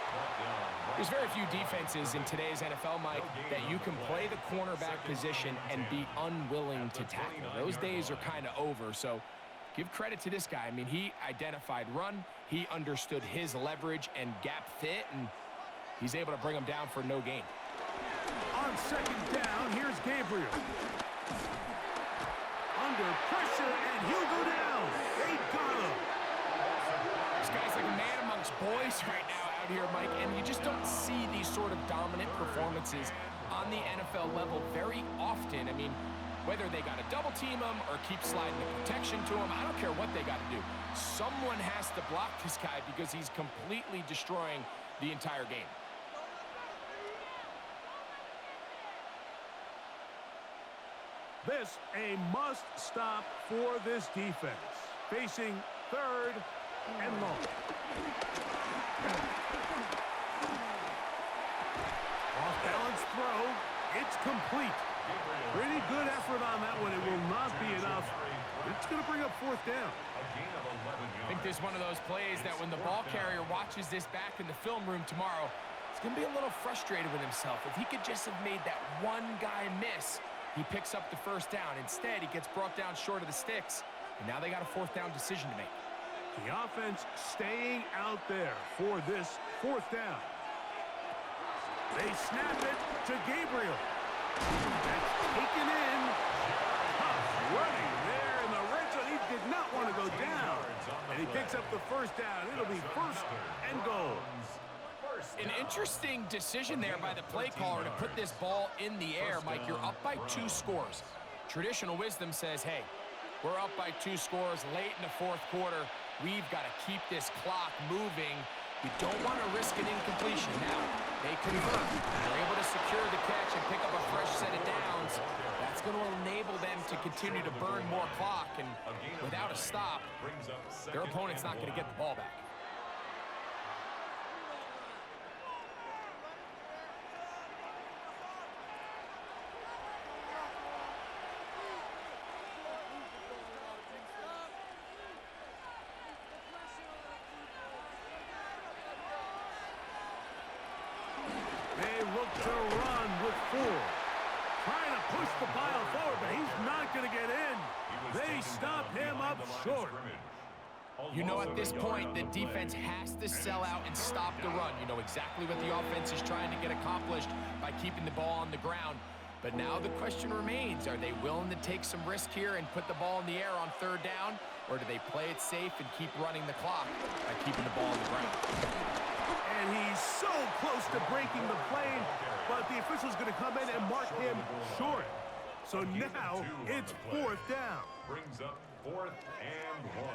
There's very few defenses in today's NFL, Mike, that you can play the cornerback position and be unwilling to tackle. Those days are kind of over, so give credit to this guy. I mean, he identified run, he understood his leverage and gap fit, and he's able to bring him down for no gain. On 2nd down, here's Gabriel. Under pressure, and he'll go down. They got him. This guy's like a man amongst boys right now out here, Mike, and you just don't see these sort of dominant performances on the NFL level very often. I mean, whether they got to double team him or keep sliding the protection to him, I don't care what they got to do. Someone has to block this guy because he's completely destroying the entire game. This a must-stop for this defense. Facing 3rd and long. Off-balance throw. It's complete. Pretty good effort on that one. It will not be enough. It's going to bring up 4th down. A gain of 11 think this is one of those plays that when the ball carrier watches this back in the film room tomorrow, he's going to be a little frustrated with himself. If he could just have made that one guy miss, he picks up the first down. Instead, he gets brought down short of the sticks, and now they got a fourth down decision to make. The offense staying out there for this fourth down. They snap it to Gabriel. That's taken in. Tough running there in the red zone. He did not want to go down. And he picks up the first down. It'll be first and goal. An interesting decision there by the play caller to put this ball in the air. Mike, you're up by 2 scores. Traditional wisdom says, hey, we're up by 2 scores late in the fourth quarter. We've got to keep this clock moving. We don't want to risk an incompletion. Now, they convert. They're able to secure the catch and pick up a fresh set of downs. That's going to enable them to continue to burn more clock. And without a stop, their opponent's not going to get the ball back. They look to run with 4. Trying to push the pile forward, but he's not going to get in. They stop him up short. You know, at this point, the defense has to sell out and stop the run. You know exactly what the offense is trying to get accomplished by keeping the ball on the ground. But now the question remains, are they willing to take some risk here and put the ball in the air on third down? Or do they play it safe and keep running the clock by keeping the ball on the ground? And he's so close to breaking the plane, but the official's going to come in and mark him short. So now it's fourth down. Brings up 4th and 1.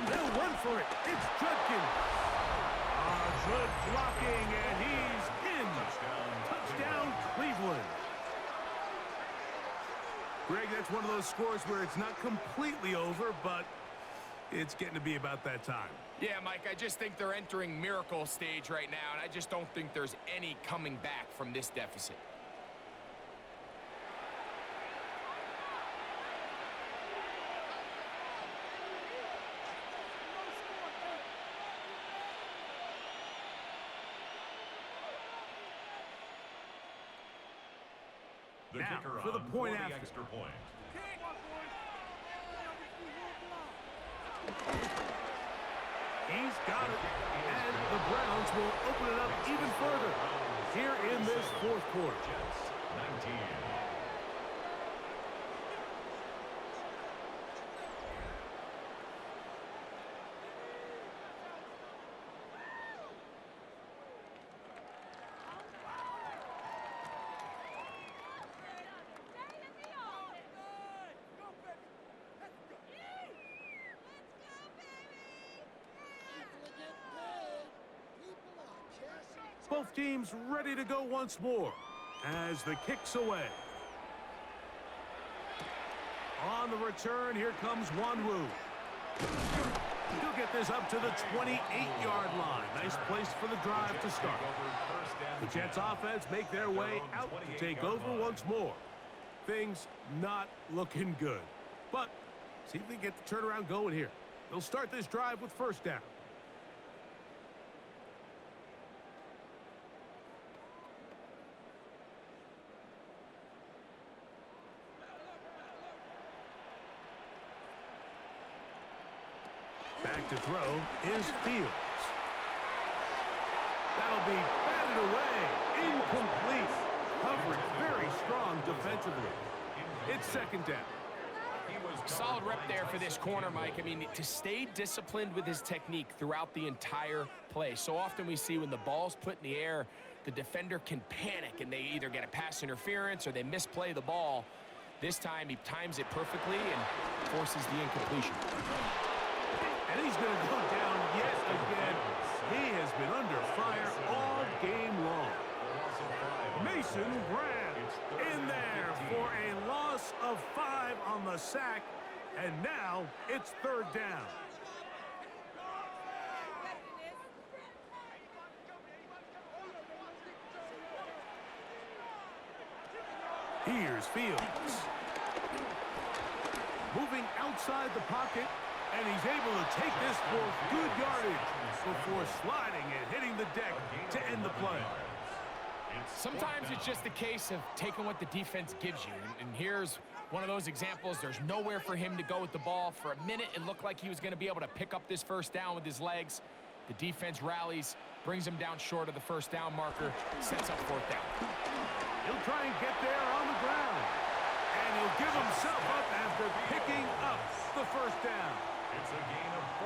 They'll run for it. It's Judkins. Good blocking, and he's in. Touchdown, Cleveland. Greg, that's one of those scores where it's not completely over, but it's getting to be about that time. Yeah, Mike, I just think they're entering miracle stage right now, and I just don't think there's any coming back from this deficit. The Now, kicker for the on point for the after. extra point. He's got it, and the Browns will open it up even further here in this fourth quarter. Jets, 19. Both teams ready to go once more as the kick's away. On the return, here comes Wanwu. He'll get this up to the 28-yard line. Nice place for the drive to start. The Jets offense make their way out to take over once more. Things not looking good. But see if they get the turnaround going here. They'll start this drive with first down. Back to throw is Fields. That'll be batted away. Incomplete. Coverage very strong defensively. It's second down. Solid rep there for this corner, Mike. I mean, to stay disciplined with his technique throughout the entire play. So often we see when the ball's put in the air, the defender can panic and they either get a pass interference or they misplay the ball. This time he times it perfectly and forces the incompletion. And he's going to go down yet again. He has been under fire all game long. Mason Graham in there for a loss of 5 on the sack. And now it's third down. Here's Fields. Moving outside the pocket, and he's able to take this for good yardage before sliding and hitting the deck to end the play. Sometimes it's just a case of taking what the defense gives you. And here's one of those examples. There's nowhere for him to go with the ball. For a minute, it looked like he was going to be able to pick up this first down with his legs. The defense rallies, brings him down short of the first down marker, sets up fourth down. He'll try and get there on the ground. And he'll give himself up after picking up the first down.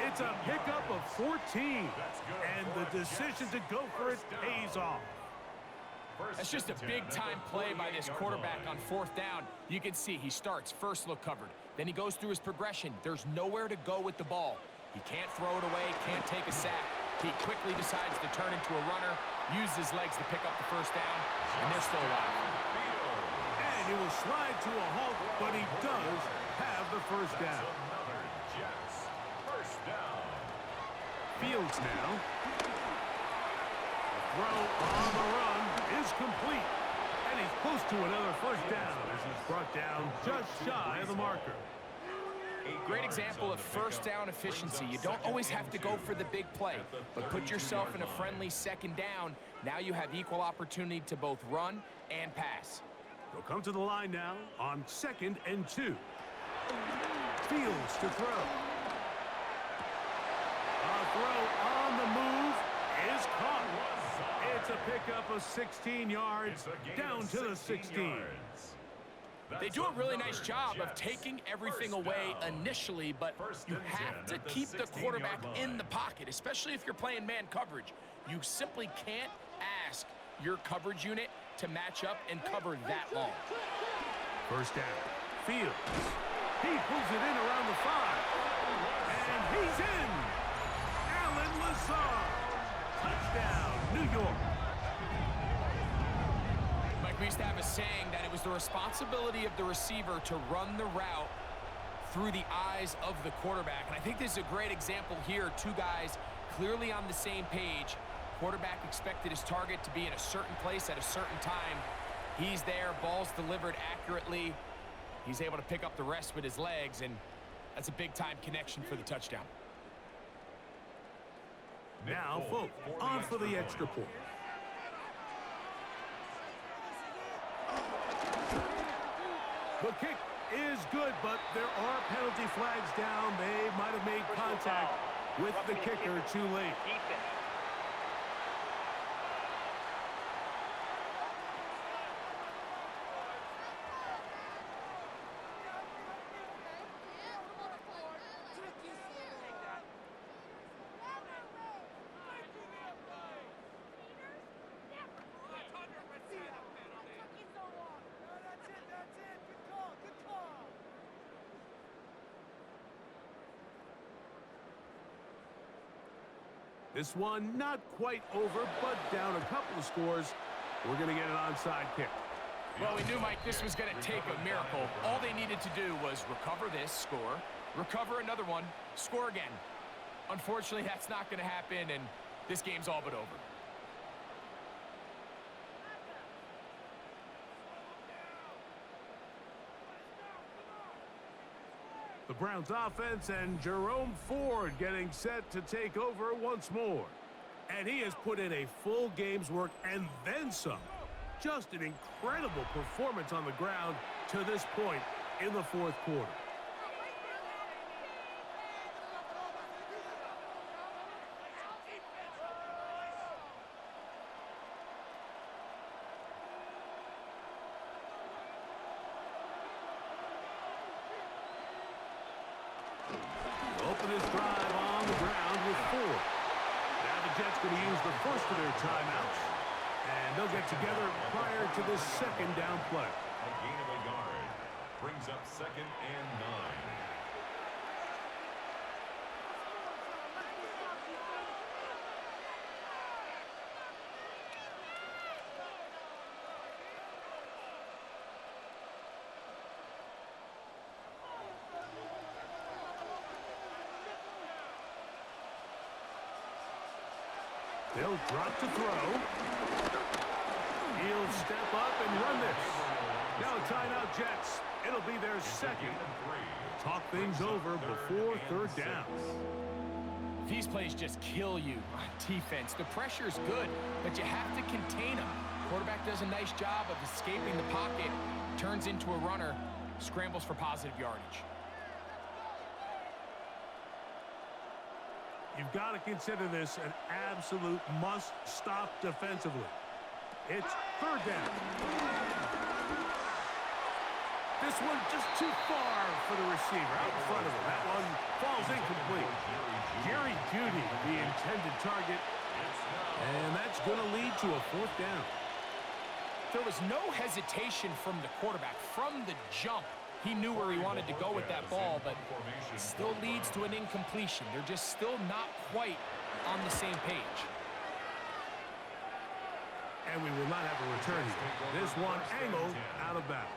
It's a pickup of 14. And the decision to go for it pays off. That's just a big-time play by this quarterback on fourth down. You can see he starts first look covered. Then he goes through his progression. There's nowhere to go with the ball. He can't throw it away, can't take a sack. He quickly decides to turn into a runner, use his legs to pick up the first down, and they're still alive. And he will slide to a halt, but he does have the first down. Fields now. The throw on the run is complete. And he's close to another first down as he's brought down just shy of the marker. Great example of first down efficiency. You don't always have to go for the big play, but put yourself in a friendly second down. Now you have equal opportunity to both run and pass. They'll come to the line now on 2nd and 2. Fields to throw. A throw on the move is caught. It's a pickup of 16 yards down to the 16. They do a really nice job of taking everything away initially, but you have to keep the quarterback in the pocket, especially if you're playing man coverage. You simply can't ask your coverage unit to match up and cover that long. First down. Fields. He pulls it in around the 5. And he's in. Allen Lazard. Touchdown, New York. We used to have a saying that it was the responsibility of the receiver to run the route through the eyes of the quarterback. And I think this is a great example here. Two guys clearly on the same page. Quarterback expected his target to be in a certain place at a certain time. He's there, ball's delivered accurately. He's able to pick up the rest with his legs, and that's a big-time connection for the touchdown. Now, folks, on for the extra point. The kick is good, but there are penalty flags down. They might have made contact with the kicker too late. This one not quite over, but down a couple of scores. We're going to get an onside kick. Well, we knew, Mike, this was going to take a miracle. All they needed to do was recover this, score, recover another one, score again. Unfortunately, that's not going to happen, and this game's all but over. The Browns offense and Jerome Ford getting set to take over once more. And he has put in a full game's work and then some. Just an incredible performance on the ground to this point in the fourth quarter. Open this drive on the ground with Ford. Now the Jets going to use the first of their timeouts. And they'll get together prior to this second down play. A gain of a yard brings up 2nd and 9. They'll drop to throw. He'll step up and run this. Now a timeout, Jets. It'll be their second. Talk things over before third down. These plays just kill you on defense. The pressure is good, but you have to contain them. Quarterback does a nice job of escaping the pocket, turns into a runner, scrambles for positive yardage. You've got to consider this an absolute must-stop defensively. It's third down. This one just too far for the receiver out in front of him. That one falls incomplete. Jerry Jeudy, the intended target, and that's going to lead to a fourth down. There was no hesitation from the quarterback. From the jump, he knew where he wanted to go with that ball, but it still leads to an incompletion. They're just still not quite on the same page. And we will not have a return here. This one angled out of bounds.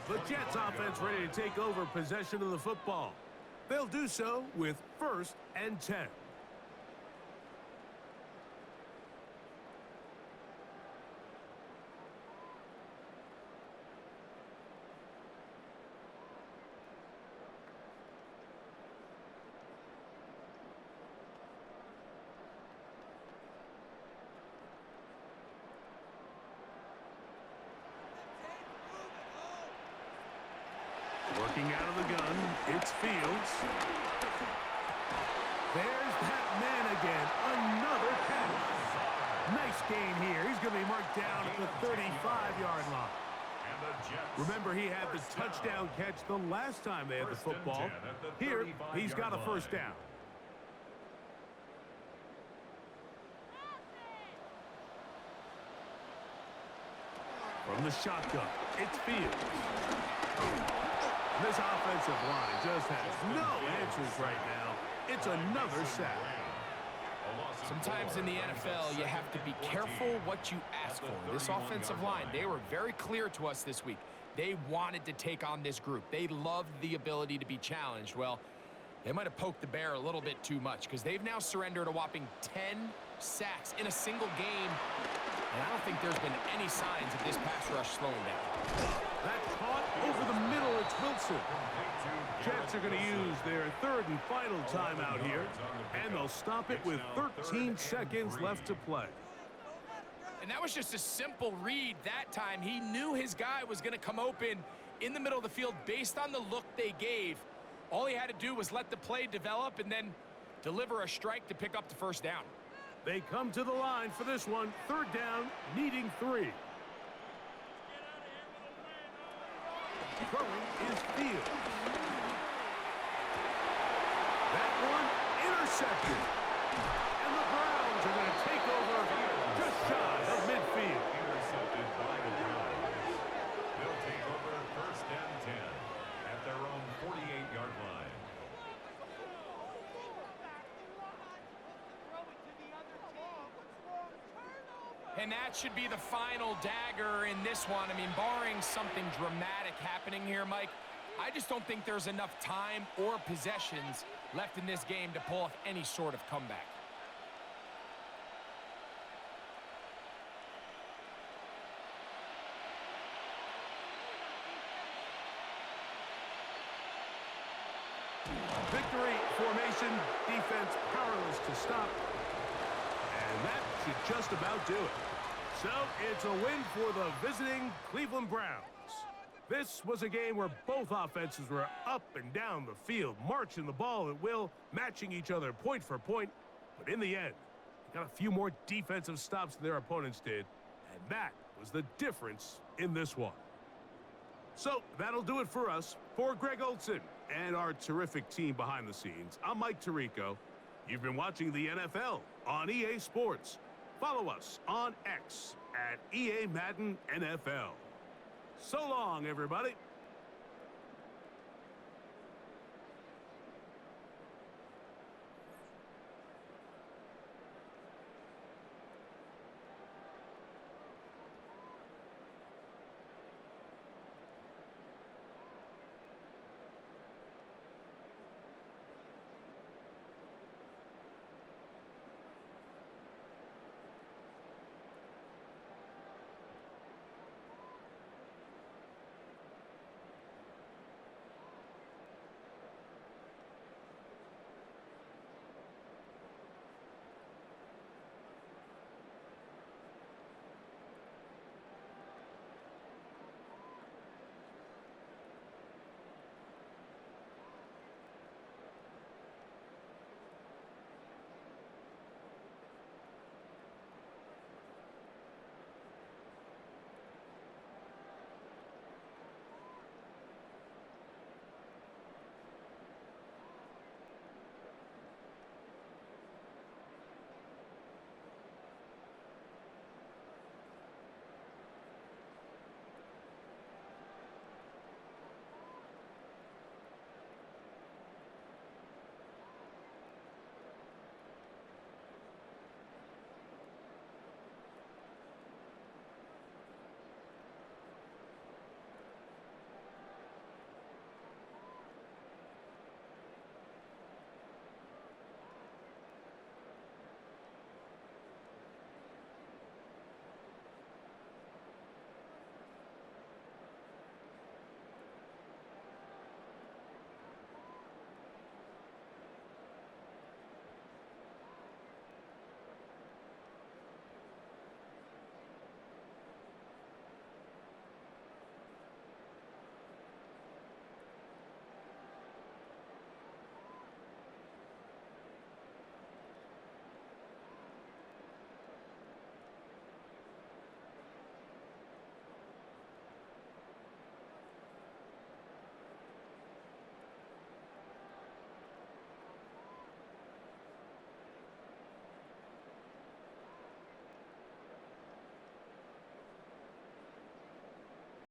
The Jets offense ready to take over possession of the football. They'll do so with 1st and 10. Working out of the gun, it's Fields. There's that man again. Another catch. Nice gain here. He's going to be marked down at the 35-yard line. Remember, he had the touchdown catch the last time they had the football. Here, he's got a first down. From the shotgun, it's Fields. This offensive line just has no answers right now. It's another sack. Sometimes in the NFL, you have to be careful what you ask for. This offensive line, they were very clear to us this week. They wanted to take on this group. They loved the ability to be challenged. Well, they might have poked the bear a little bit too much because they've now surrendered a whopping 10 sacks in a single game. And I don't think there's been any signs of this pass rush slowing down. That's caught over the middle. It's Wilson. Jets are going to use their 3rd and final timeout here, and they'll stop it with 13 seconds left to play. And that was just a simple read that time. He knew his guy was going to come open in the middle of the field based on the look they gave. All he had to do was let the play develop and then deliver a strike to pick up the first down. They come to the line for this one. 3rd down, needing 3. Throwing is Fields. That one intercepted. And the Browns are going to take over just shy of midfield. Intercepted by the Browns. They'll take over 1st and 10 at their own 48-yard line. And that should be the final dagger in this one. I mean, barring something dramatic happening here, Mike, I just don't think there's enough time or possessions left in this game to pull off any sort of comeback. Victory formation, defense powerless to stop. And that should just about do it. So it's a win for the visiting Cleveland Browns. This was a game where both offenses were up and down the field, marching the ball at will, matching each other point for point. But in the end, they got a few more defensive stops than their opponents did. And that was the difference in this one. So that'll do it for us. For Greg Olson and our terrific team behind the scenes, I'm Mike Tirico. You've been watching the NFL on EA Sports. Follow us on X at EA Madden NFL. So long, everybody.